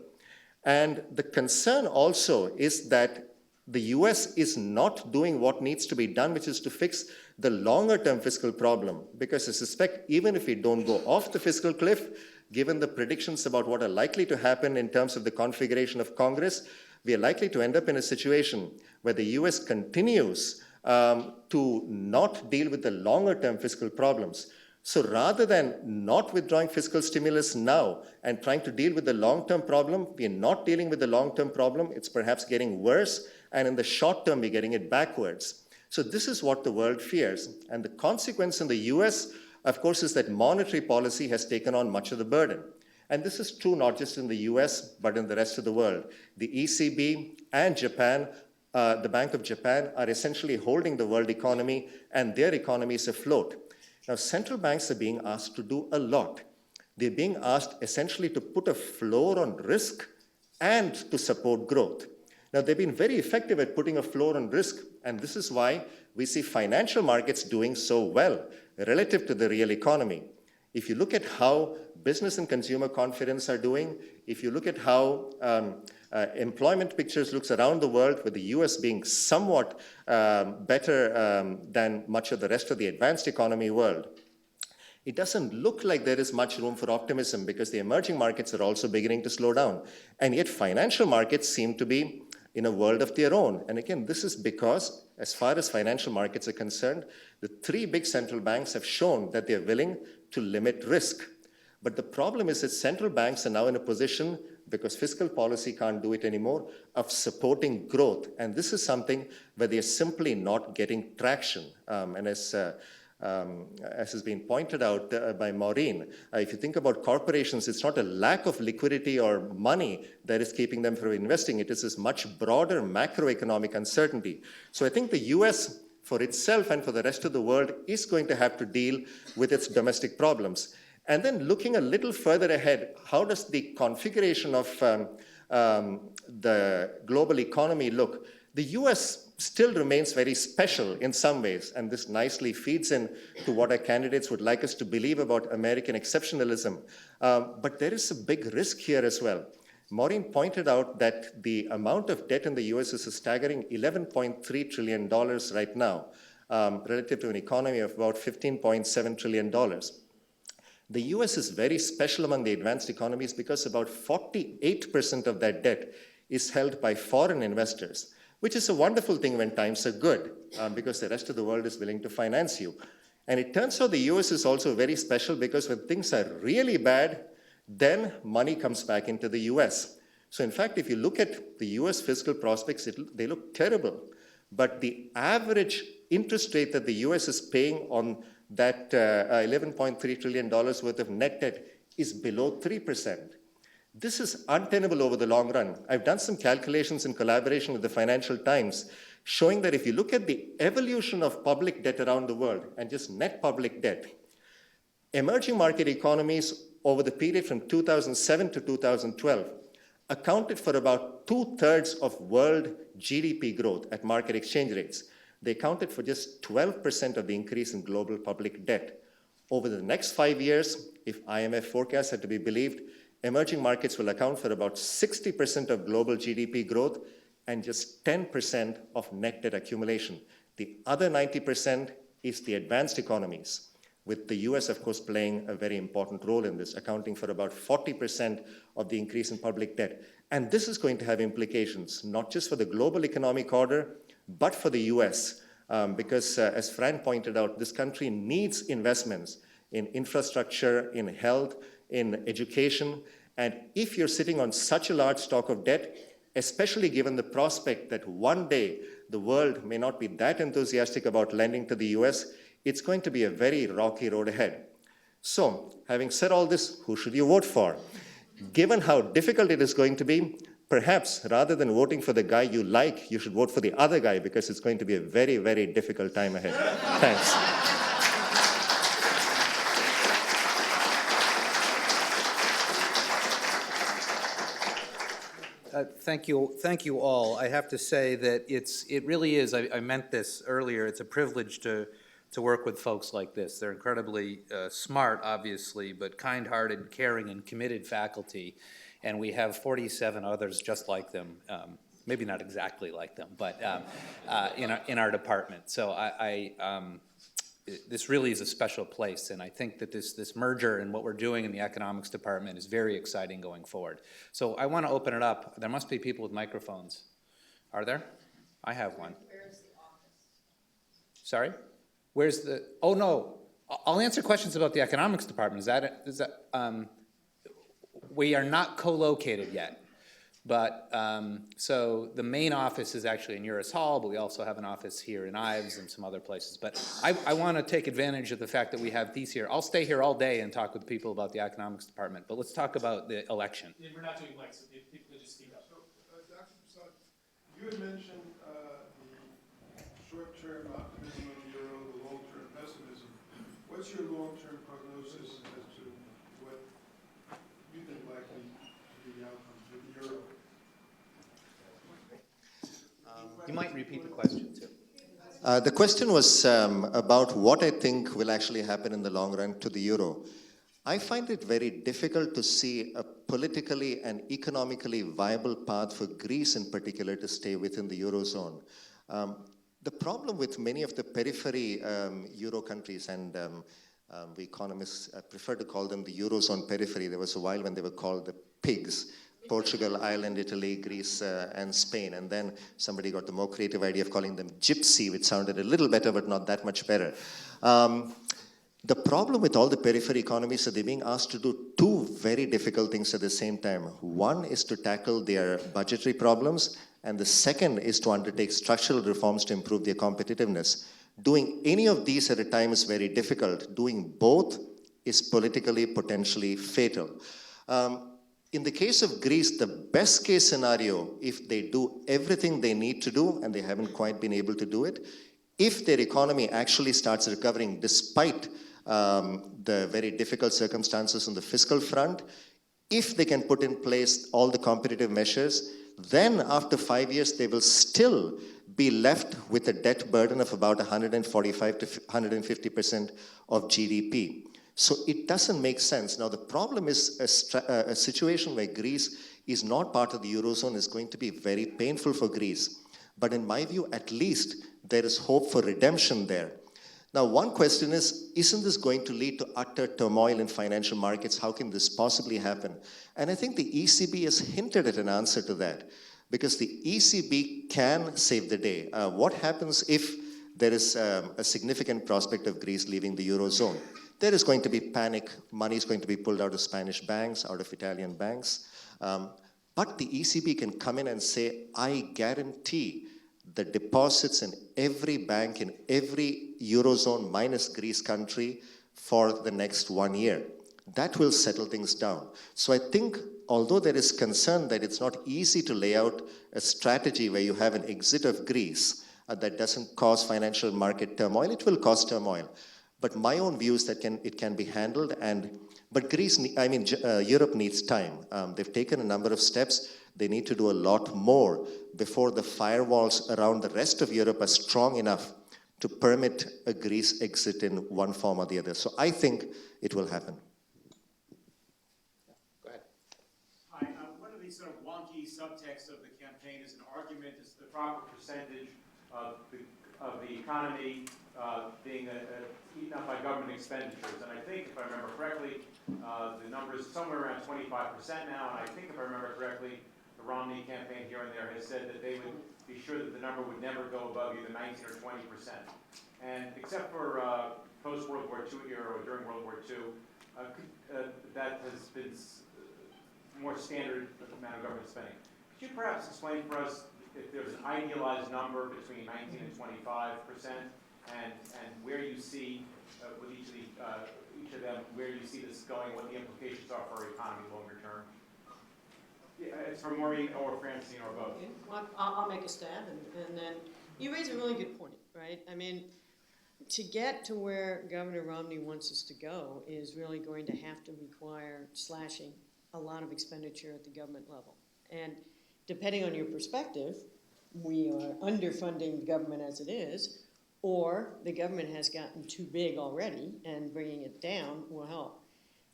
And the concern also is that the US is not doing what needs to be done, which is to fix the longer-term fiscal problem. Because I suspect even if we don't go off the fiscal cliff, given the predictions about what are likely to happen in terms of the configuration of Congress, we are likely to end up in a situation where the US continues to not deal with the longer-term fiscal problems. So rather than not withdrawing fiscal stimulus now and trying to deal with the long-term problem, we are not dealing with the long-term problem. It's perhaps getting worse, and in the short term, we're getting it backwards. So this is what the world fears. And the consequence in the US, of course, is that monetary policy has taken on much of the burden. And this is true not just in the US, but in the rest of the world. The ECB and Japan, the Bank of Japan, are essentially holding the world economy and their economies afloat. Now, central banks are being asked to do a lot. They're being asked essentially to put a floor on risk and to support growth. Now, they've been very effective at putting a floor on risk, and this is why we see financial markets doing so well relative to the real economy. If you look at how business and consumer confidence are doing, if you look at how employment pictures looks around the world, with the US being somewhat better than much of the rest of the advanced economy world, it doesn't look like there is much room for optimism because the emerging markets are also beginning to slow down. And yet financial markets seem to be in a world of their own. And again, this is because, as far as financial markets are concerned, the three big central banks have shown that they're willing to limit risk. But the problem is that central banks are now in a position, because fiscal policy can't do it anymore, of supporting growth. And this is something where they're simply not getting traction. And as has been pointed out by Maureen, if you think about corporations, it's not a lack of liquidity or money that is keeping them from investing. It is this much broader macroeconomic uncertainty. So I think the US, for itself and for the rest of the world, is going to have to deal with its domestic problems. And then looking a little further ahead, how does the configuration of the global economy look? The US still remains very special in some ways, and this nicely feeds in to what our candidates would like us to believe about American exceptionalism. But there is a big risk here as well. Maureen pointed out that the amount of debt in the US is a staggering $11.3 trillion right now, relative to an economy of about $15.7 trillion. The US is very special among the advanced economies because about 48% of that debt is held by foreign investors, which is a wonderful thing when times are good, because the rest of the world is willing to finance you. And it turns out the US is also very special because when things are really bad, then money comes back into the US. So in fact, if you look at the US fiscal prospects, they look terrible. But the average interest rate that the US is paying on that $11.3 trillion worth of net debt is below 3%. This is untenable over the long run. I've done some calculations in collaboration with the Financial Times showing that if you look at the evolution of public debt around the world and just net public debt, emerging market economies over the period from 2007 to 2012 accounted for about 2/3 of world GDP growth at market exchange rates. They accounted for just 12% of the increase in global public debt. Over the next 5 years, if IMF forecasts are to be believed, emerging markets will account for about 60% of global GDP growth and just 10% of net debt accumulation. The other 90% is the advanced economies, with the US, of course, playing a very important role in this, accounting for about 40% of the increase in public debt. And this is going to have implications, not just for the global economic order, but for the US, because as Fran pointed out, this country needs investments in infrastructure, in health, in education. And if you're sitting on such a large stock of debt, especially given the prospect that one day the world may not be that enthusiastic about lending to the US, it's going to be a very rocky road ahead. So, having said all this, who should you vote for? Given how difficult it is going to be, perhaps rather than voting for the guy you like, you should vote for the other guy because it's going to be a very, very difficult time ahead. Thanks. Thank you all. I have to say that it really is, I meant this earlier, it's a privilege to to work with folks like this. They're incredibly smart, obviously, but kind-hearted, caring, and committed faculty. And we have 47 others just like them, maybe not exactly like them, but in our department. So this really is a special place, and I think that this merger and what we're doing in the economics department is very exciting going forward. So I want to open it up. There must be people with microphones. Are there? I have one. Where's the office? Sorry? Where's the, oh no, I'll answer questions about the economics department. Is that, we are not co-located yet. But, so the main office is actually in US Hall, but we also have an office here in Ives and some other places. But I want to take advantage of the fact that we have these here. I'll stay here all day and talk with people about the economics department, but let's talk about the election. Yeah, we're not doing mics, so people can just speak up. So, Dr. Prasad, you had mentioned the short-term optimism on the euro, the long-term pessimism. What's your long-term prognosis as to what you think likely to be the outcomes with the euro? You might repeat the question too. The question was about what I think will actually happen in the long run to the euro. I find it very difficult to see a politically and economically viable path for Greece in particular to stay within the eurozone. The problem with many of the periphery euro countries, and the economists prefer to call them the eurozone periphery. There was a while when they were called the pigs. Portugal, Ireland, Italy, Greece, and Spain. And then somebody got the more creative idea of calling them gypsy, which sounded a little better, but not that much better. The problem with all the periphery economies is that they're being asked to do two very difficult things at the same time. One is to tackle their budgetary problems, and the second is to undertake structural reforms to improve their competitiveness. Doing any of these at a time is very difficult. Doing both is politically potentially fatal. In the case of Greece, the best case scenario, if they do everything they need to do, and they haven't quite been able to do it, if their economy actually starts recovering despite the very difficult circumstances on the fiscal front, if they can put in place all the competitive measures, then after 5 years, they will still be left with a debt burden of about 145 to 150% of GDP. So it doesn't make sense. Now, the problem is a situation where Greece is not part of the Eurozone is going to be very painful for Greece. But in my view, at least, there is hope for redemption there. Now, one question is, isn't this going to lead to utter turmoil in financial markets? How can this possibly happen? And I think the ECB has hinted at an answer to that, because the ECB can save the day. What happens if there is a significant prospect of Greece leaving the Eurozone? There is going to be panic. Money is going to be pulled out of Spanish banks, out of Italian banks. But the ECB can come in and say, I guarantee the deposits in every bank in every Eurozone minus Greece country for the next 1 year. That will settle things down. So I think, although there is concern that it's not easy to lay out a strategy where you have an exit of Greece that doesn't cause financial market turmoil, it will cause turmoil. But my own view is that it can be handled, but Europe needs time. They've taken a number of steps. They need to do a lot more before the firewalls around the rest of Europe are strong enough to permit a Greece exit in one form or the other. So I think it will happen. Go ahead. Hi, one of these sort of wonky subtexts of the campaign is an argument as to the proper percentage of the economy being eaten up by government expenditures. And I think, if I remember correctly, the number is somewhere around 25% now. And I think, if I remember correctly, the Romney campaign here and there has said that they would be sure that the number would never go above either 19 or 20%. And except for post-World War II era or during World War II, that has been more standard amount of government spending. Could you perhaps explain for us if there's an idealized number between 19 and 25%, and where you see, with each of them, where you see this going, what the implications are for our economy longer term? Yeah, it's for Maureen or Francine or both. I'll make a stab, and then you raise a really good point, right? I mean, to get to where Governor Romney wants us to go is really going to have to require slashing a lot of expenditure at the government level. And depending on your perspective, we are underfunding the government as it is, or the government has gotten too big already and bringing it down will help.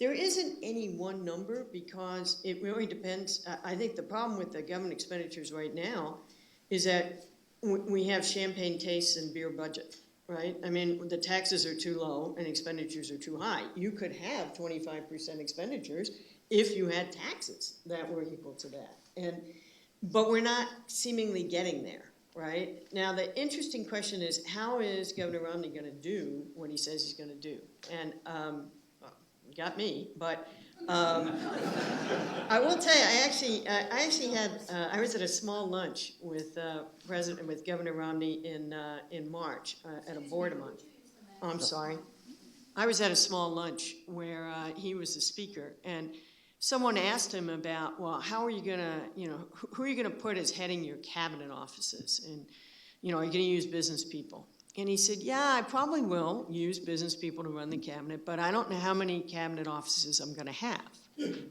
There isn't any one number because it really depends. I think the problem with the government expenditures right now is that we have champagne tastes and beer budget, right? I mean, the taxes are too low and expenditures are too high. You could have 25% expenditures if you had taxes that were equal to that. But we're not seemingly getting there, right? Now, the interesting question is, how is Governor Romney going to do what he says he's going to do? And got me, but I will tell you, I was at a small lunch with Governor Romney in March at a board month. Oh, I'm sorry. I was at a small lunch where he was the speaker, and someone asked him about, well, how are you gonna, who are you gonna put as heading your cabinet offices, and are you gonna use business people? And he said, yeah, I probably will use business people to run the cabinet, but I don't know how many cabinet offices I'm going to have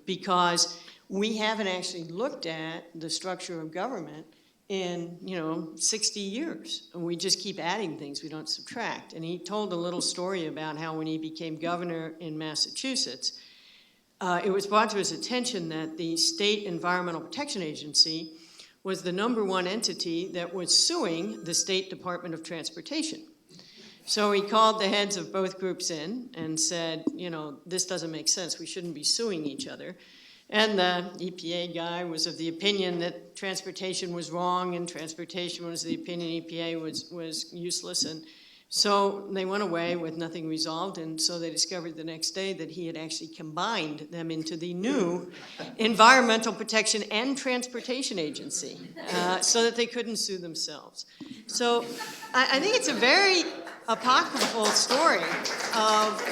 because we haven't actually looked at the structure of government in, 60 years. And we just keep adding things, we don't subtract. And he told a little story about how when he became governor in Massachusetts, it was brought to his attention that the State Environmental Protection Agency was the #1 entity that was suing the State Department of Transportation. So he called the heads of both groups in and said, this doesn't make sense. We shouldn't be suing each other. And the EPA guy was of the opinion that transportation was wrong and transportation was the opinion EPA was useless. And so they went away with nothing resolved, and so they discovered the next day that he had actually combined them into the new Environmental Protection and Transportation Agency so that they couldn't sue themselves. So I think it's a very apocryphal story of,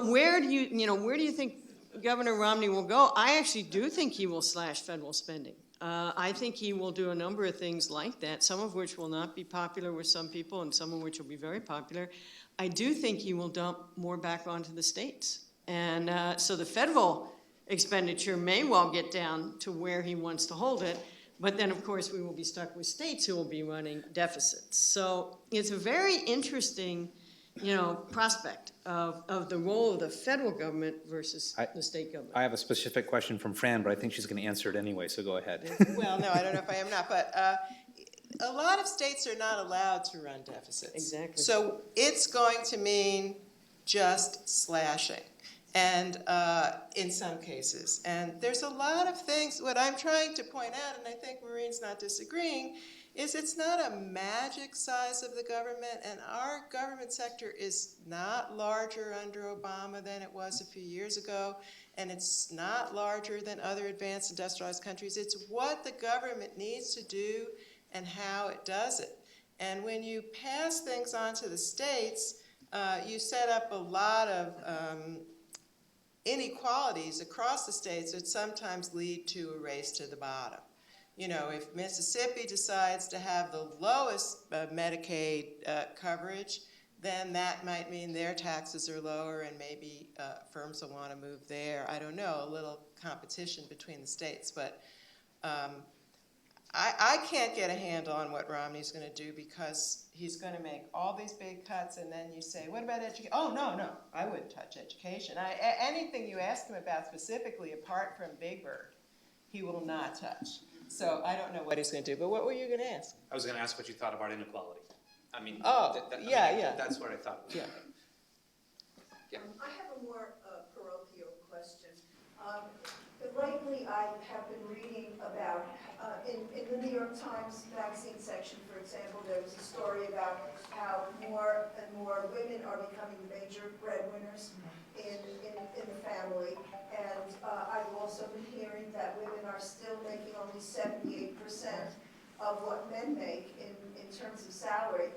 where do you think Governor Romney will go? I actually do think he will slash federal spending. I think he will do a number of things like that, some of which will not be popular with some people and some of which will be very popular. I do think he will dump more back onto the states. And so the federal expenditure may well get down to where he wants to hold it, but then, of course, we will be stuck with states who will be running deficits. So it's a very interesting prospect of the role of the federal government versus the state government. I have a specific question from Fran, but I think she's going to answer it anyway, so go ahead. Well, no, I don't know if I am not, but a lot of states are not allowed to run deficits. Exactly. So it's going to mean just slashing, and in some cases. And there's a lot of things, what I'm trying to point out, and I think Maureen's not disagreeing, is it's not a magic size of the government, and our government sector is not larger under Obama than it was a few years ago, and it's not larger than other advanced industrialized countries. It's what the government needs to do and how it does it. And when you pass things on to the states, you set up a lot of inequalities across the states that sometimes lead to a race to the bottom. If Mississippi decides to have the lowest Medicaid coverage, then that might mean their taxes are lower and maybe firms will want to move there. I don't know, a little competition between the states. But I can't get a handle on what Romney's going to do because he's going to make all these big cuts, and then you say, what about education? Oh, no, I wouldn't touch education. Anything you ask him about specifically, apart from Big Bird, he will not touch. So I don't know what he's going to do, but what were you going to ask? I was going to ask what you thought about inequality. I mean, yeah. That's what I thought. Yeah. I have a more parochial question. Lately, I have been reading about, in the New York Times vaccine section, for example, there was a story about how more and more women are becoming major breadwinners in the family. And I've also been hearing that women are still making only 78% of what men make in terms of salary.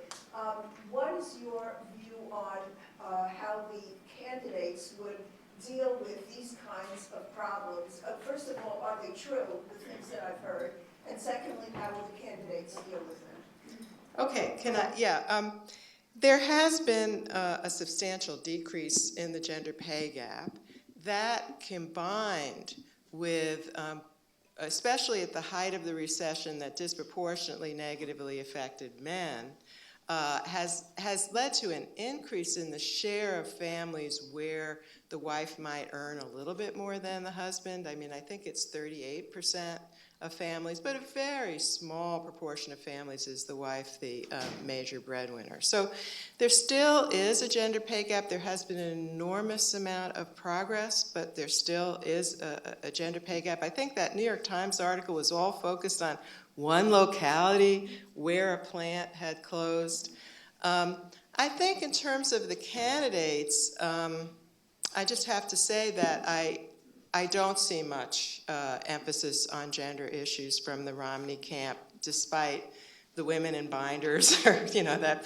What is your view on how the candidates would deal with these kinds of problems? First of all, are they true, the things that I've heard? And secondly, how will the candidates deal with them? Okay, there has been a substantial decrease in the gender pay gap. That combined with, especially at the height of the recession that disproportionately negatively affected men, has led to an increase in the share of families where the wife might earn a little bit more than the husband. I mean, I think it's 38% of families, but a very small proportion of families is the wife the major breadwinner. So there still is a gender pay gap. There has been an enormous amount of progress, but there still is a gender pay gap. I think that New York Times article was all focused on one locality where a plant had closed. I think in terms of the candidates, I just have to say that I don't see much emphasis on gender issues from the Romney camp, despite the women in binders, or that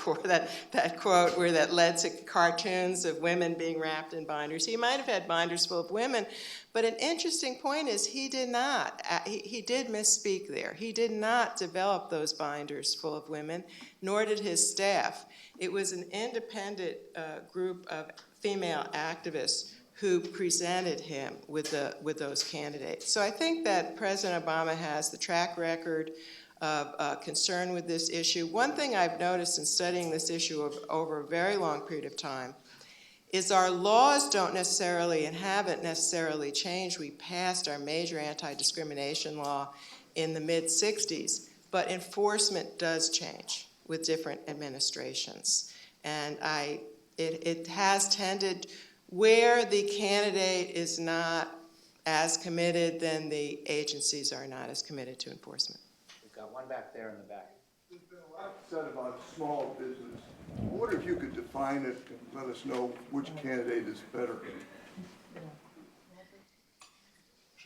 quote where that led to cartoons of women being wrapped in binders. He might have had binders full of women, but an interesting point is he did not. He did misspeak there. He did not develop those binders full of women, nor did his staff. It was an independent group of female activists who presented him with those candidates. So I think that President Obama has the track record of concern with this issue. One thing I've noticed in studying this issue over a very long period of time is our laws don't necessarily and haven't necessarily changed. We passed our major anti-discrimination law in the mid-'60s, but enforcement does change with different administrations. And it has tended, where the candidate is not as committed, then the agencies are not as committed to enforcement. We've got one back there in the back. There's been a lot said about small business. I wonder if you could define it and let us know which candidate is better.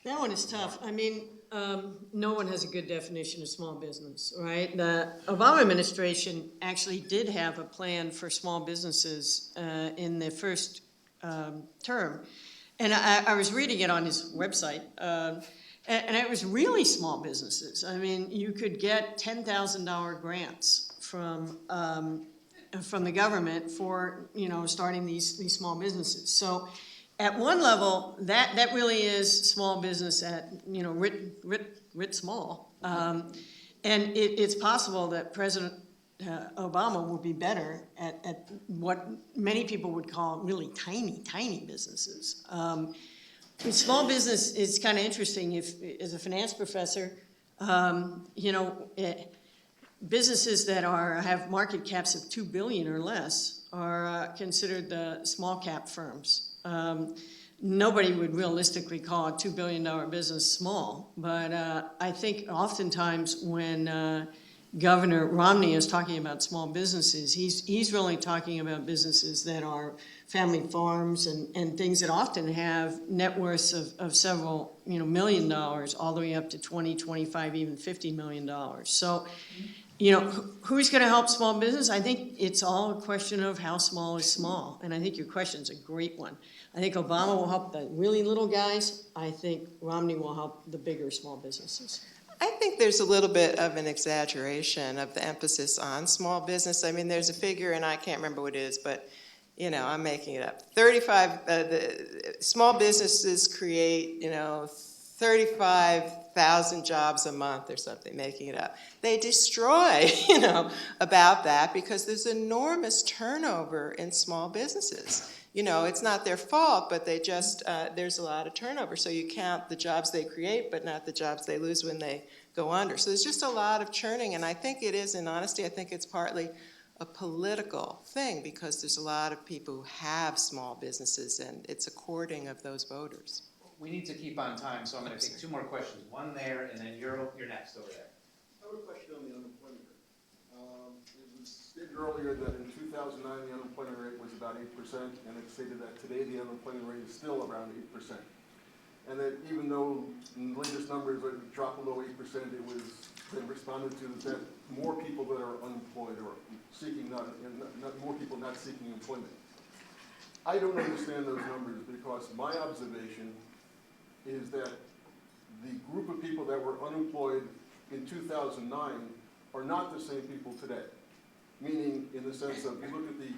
That one is tough. I mean, no one has a good definition of small business, right? The Obama administration actually did have a plan for small businesses in their first term. And I was reading it on his website, and it was really small businesses. I mean, you could get $10,000 grants from the government for, starting these small businesses. So at one level, that really is small business at, writ small. And it's possible that President Obama will be better at what many people would call really tiny businesses. Small business is kind of interesting. As a finance professor, businesses that have market caps of $2 billion or less are considered the small cap firms. Nobody would realistically call a $2 billion business small, but I think oftentimes when Governor Romney is talking about small businesses, he's really talking about businesses that are family farms and things that often have net worths of several $1 million all the way up to 20, 25, even $50 million. So, who's going to help small business? I think it's all a question of how small is small, and I think your question's a great one. I think Obama will help the really little guys. I think Romney will help the bigger small businesses. I think there's a little bit of an exaggeration of the emphasis on small business. I mean, there's a figure, and I can't remember what it is, but, I'm making it up. Small businesses create, 35,000 jobs a month or something, making it up. They destroy, about that because there's enormous turnover in small businesses. It's not their fault, but they just, there's a lot of turnover. So you count the jobs they create, but not the jobs they lose when they go under. So there's just a lot of churning, and I think it is, in honesty, I think it's partly a political thing because there's a lot of people who have small businesses, and it's a courting of those voters. We need to keep on time, so I'm going to take two more questions. One there, and then you're next over there. I have a question on the unemployment rate. It was stated earlier that in 2009 the unemployment rate was about 8%, and it stated that today the unemployment rate is still around 8%. And that even though in the latest numbers it dropped below 8%, it was then responded to that more people that are unemployed or seeking not more people not seeking employment. I don't understand those numbers because my observation is that the group of people that were unemployed in 2009 are not the same people today. Meaning in the sense of, you look at the,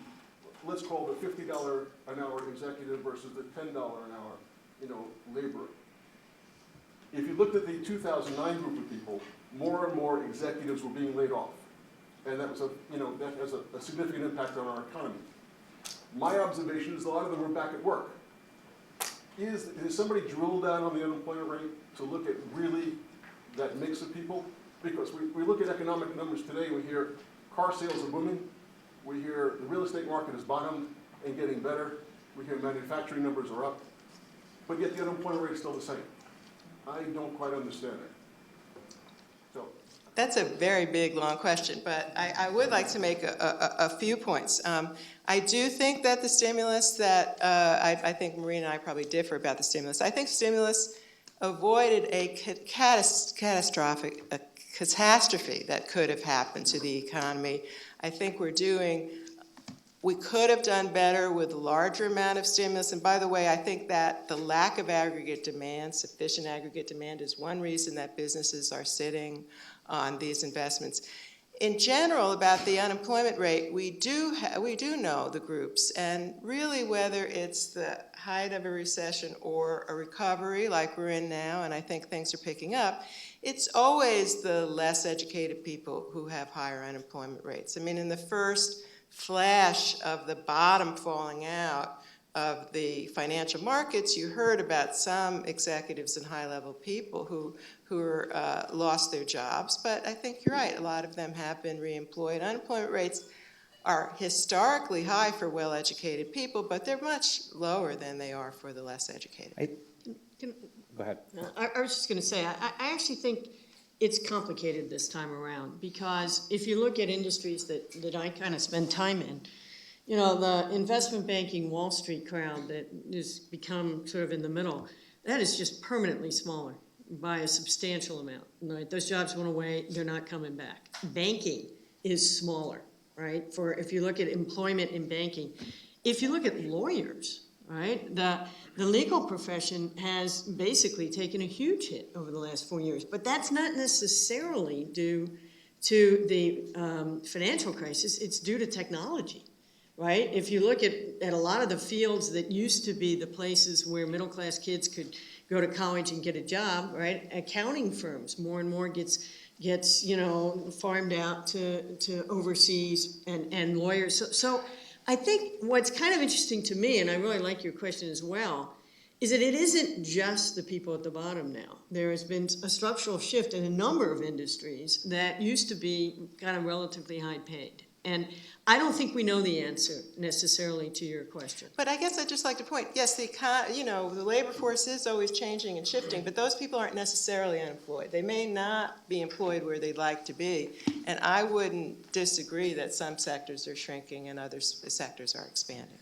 let's call the $50 an hour executive versus the $10 an hour, laborer. If you looked at the 2009 group of people, more and more executives were being laid off. And that was that has a significant impact on our economy. My observation is a lot of them are back at work. Has somebody drilled down on the unemployment rate to look at really that mix of people? Because we look at economic numbers today, we hear car sales are booming, we hear the real estate market has bottomed and getting better, we hear manufacturing numbers are up, but yet the unemployment rate is still the same. I don't quite understand it. So. That's a very big, long question, but I would like to make a few points. I do think that the stimulus that, I think Maureen and I probably differ about the stimulus. I think stimulus avoided a catastrophe that could have happened to the economy. I think we could have done better with a larger amount of stimulus. And by the way, I think that the lack of aggregate demand, sufficient aggregate demand, is one reason that businesses are sitting on these investments. In general, about the unemployment rate, we do know the groups, and really whether it's the height of a recession or a recovery like we're in now, and I think things are picking up, it's always the less educated people who have higher unemployment rates. I mean, in the first flash of the bottom falling out of the financial markets, you heard about some executives and high-level people who lost their jobs, but I think you're right, a lot of them have been reemployed. Unemployment rates are historically high for well-educated people, but they're much lower than they are for the less educated. Go ahead. I was just going to say, I actually think it's complicated this time around, because if you look at industries that I kind of spend time in, you know, the investment banking Wall Street crowd that has become sort of in the middle, that is just permanently smaller by a substantial amount, right? Those jobs went away, they're not coming back. Banking is smaller, right? If you look at employment in banking. If you look at lawyers, right, the legal profession has basically taken a huge hit over the last 4 years, but that's not necessarily due to the financial crisis, it's due to technology. Right? If you look at a lot of the fields that used to be the places where middle-class kids could go to college and get a job, right? Accounting firms more and more gets farmed out to overseas and lawyers. So I think what's kind of interesting to me, and I really like your question as well, is that it isn't just the people at the bottom now. There has been a structural shift in a number of industries that used to be kind of relatively high paid. And I don't think we know the answer necessarily to your question. But I guess I'd just like to point, yes, the labor force is always changing and shifting, but those people aren't necessarily unemployed. They may not be employed where they'd like to be, and I wouldn't disagree that some sectors are shrinking and other sectors are expanding.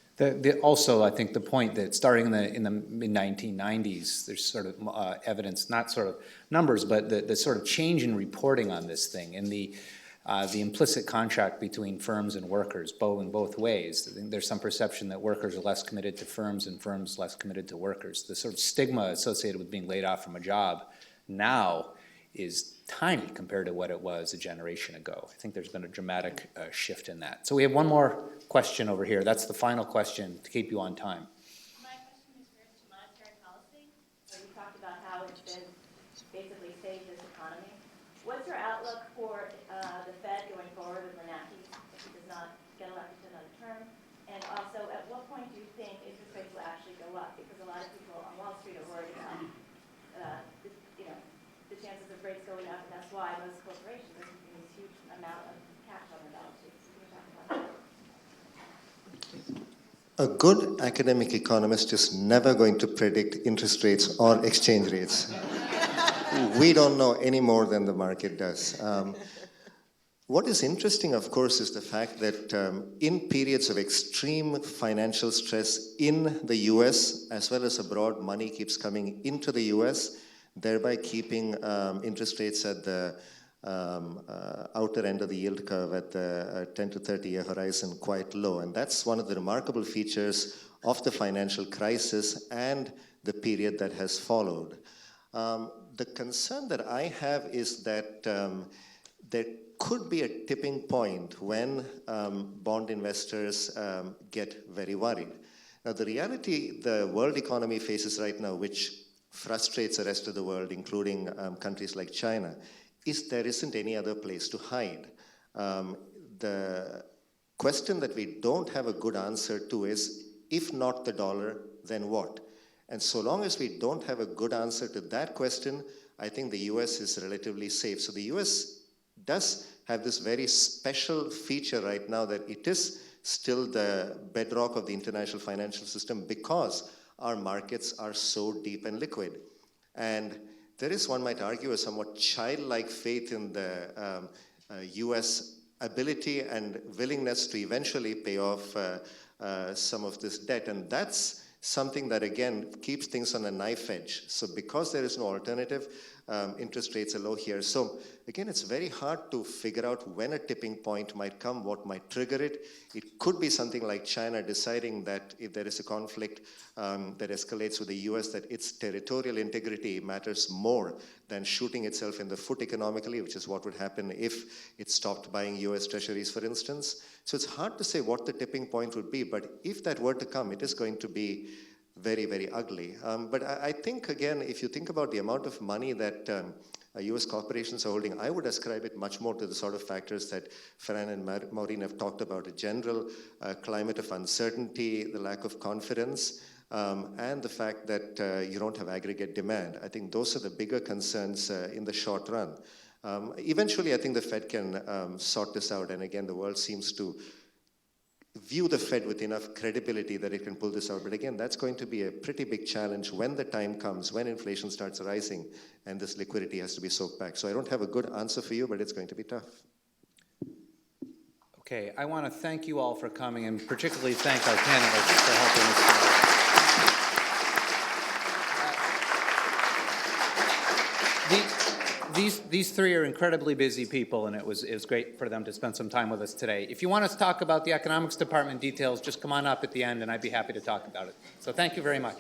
Also, I think the point that starting in the mid-1990s, there's sort of evidence, not sort of numbers, but the sort of change in reporting on this thing, and the implicit contract between firms and workers, both ways. I think there's some perception that workers are less committed to firms and firms less committed to workers. The sort of stigma associated with being laid off from a job now is tiny compared to what it was a generation ago. I think there's been a dramatic shift in that. So we have one more question over here. That's the final question to keep you on time. My question is related to monetary policy. So you talked about how it's been basically saved this economy. What's your outlook for the Fed going forward with Bernanke if he does not get elected to another term? And also, at what point do you think interest rates will actually go up? Because a lot of people on Wall Street are worried about the chances of rates going up, and that's why most corporations are keeping this huge amount of cash on their balance sheets. Can you talk about that? A good academic economist is never going to predict interest rates or exchange rates. We don't know any more than the market does. What is interesting, of course, is the fact that in periods of extreme financial stress in the US, as well as abroad, money keeps coming into the US, thereby keeping interest rates at the outer end of the yield curve at the 10 to 30-year horizon quite low. And that's one of the remarkable features of the financial crisis and the period that has followed. The concern that I have is that there could be a tipping point when bond investors get very worried. Now, the reality the world economy faces right now, which frustrates the rest of the world, including countries like China, is there isn't any other place to hide. the question that we don't have a good answer to is, if not the dollar, then what? And so long as we don't have a good answer to that question, I think the US is relatively safe. So the US does have this very special feature right now that it is still the bedrock of the international financial system because our markets are so deep and liquid. And there is, one might argue, a somewhat childlike faith in the US ability and willingness to eventually pay off some of this debt. And that's something that, again, keeps things on a knife edge. So because there is no alternative, interest rates are low here. So again, it's very hard to figure out when a tipping point might come, what might trigger it. It could be something like China deciding that if there is a conflict that escalates with the US, that its territorial integrity matters more than shooting itself in the foot economically, which is what would happen if it stopped buying US treasuries, for instance. So it's hard to say what the tipping point would be, but if that were to come, it is going to be very, very ugly. But I think, again, if you think about the amount of money that US corporations are holding, I would ascribe it much more to the sort of factors that Fran and Maureen have talked about: a general climate of uncertainty, the lack of confidence, and the fact that you don't have aggregate demand. I think those are the bigger concerns in the short run. Eventually, I think the Fed can sort this out, and again, the world seems to view the Fed with enough credibility that it can pull this out. But again, that's going to be a pretty big challenge when the time comes, when inflation starts rising, and this liquidity has to be soaked back. So I don't have a good answer for you, but it's going to be tough. Okay, I want to thank you all for coming, and particularly thank our panelists for helping us tonight. These three are incredibly busy people, and it was great for them to spend some time with us today. If you want us to talk about the economics department details, just come on up at the end, and I'd be happy to talk about it. So thank you very much.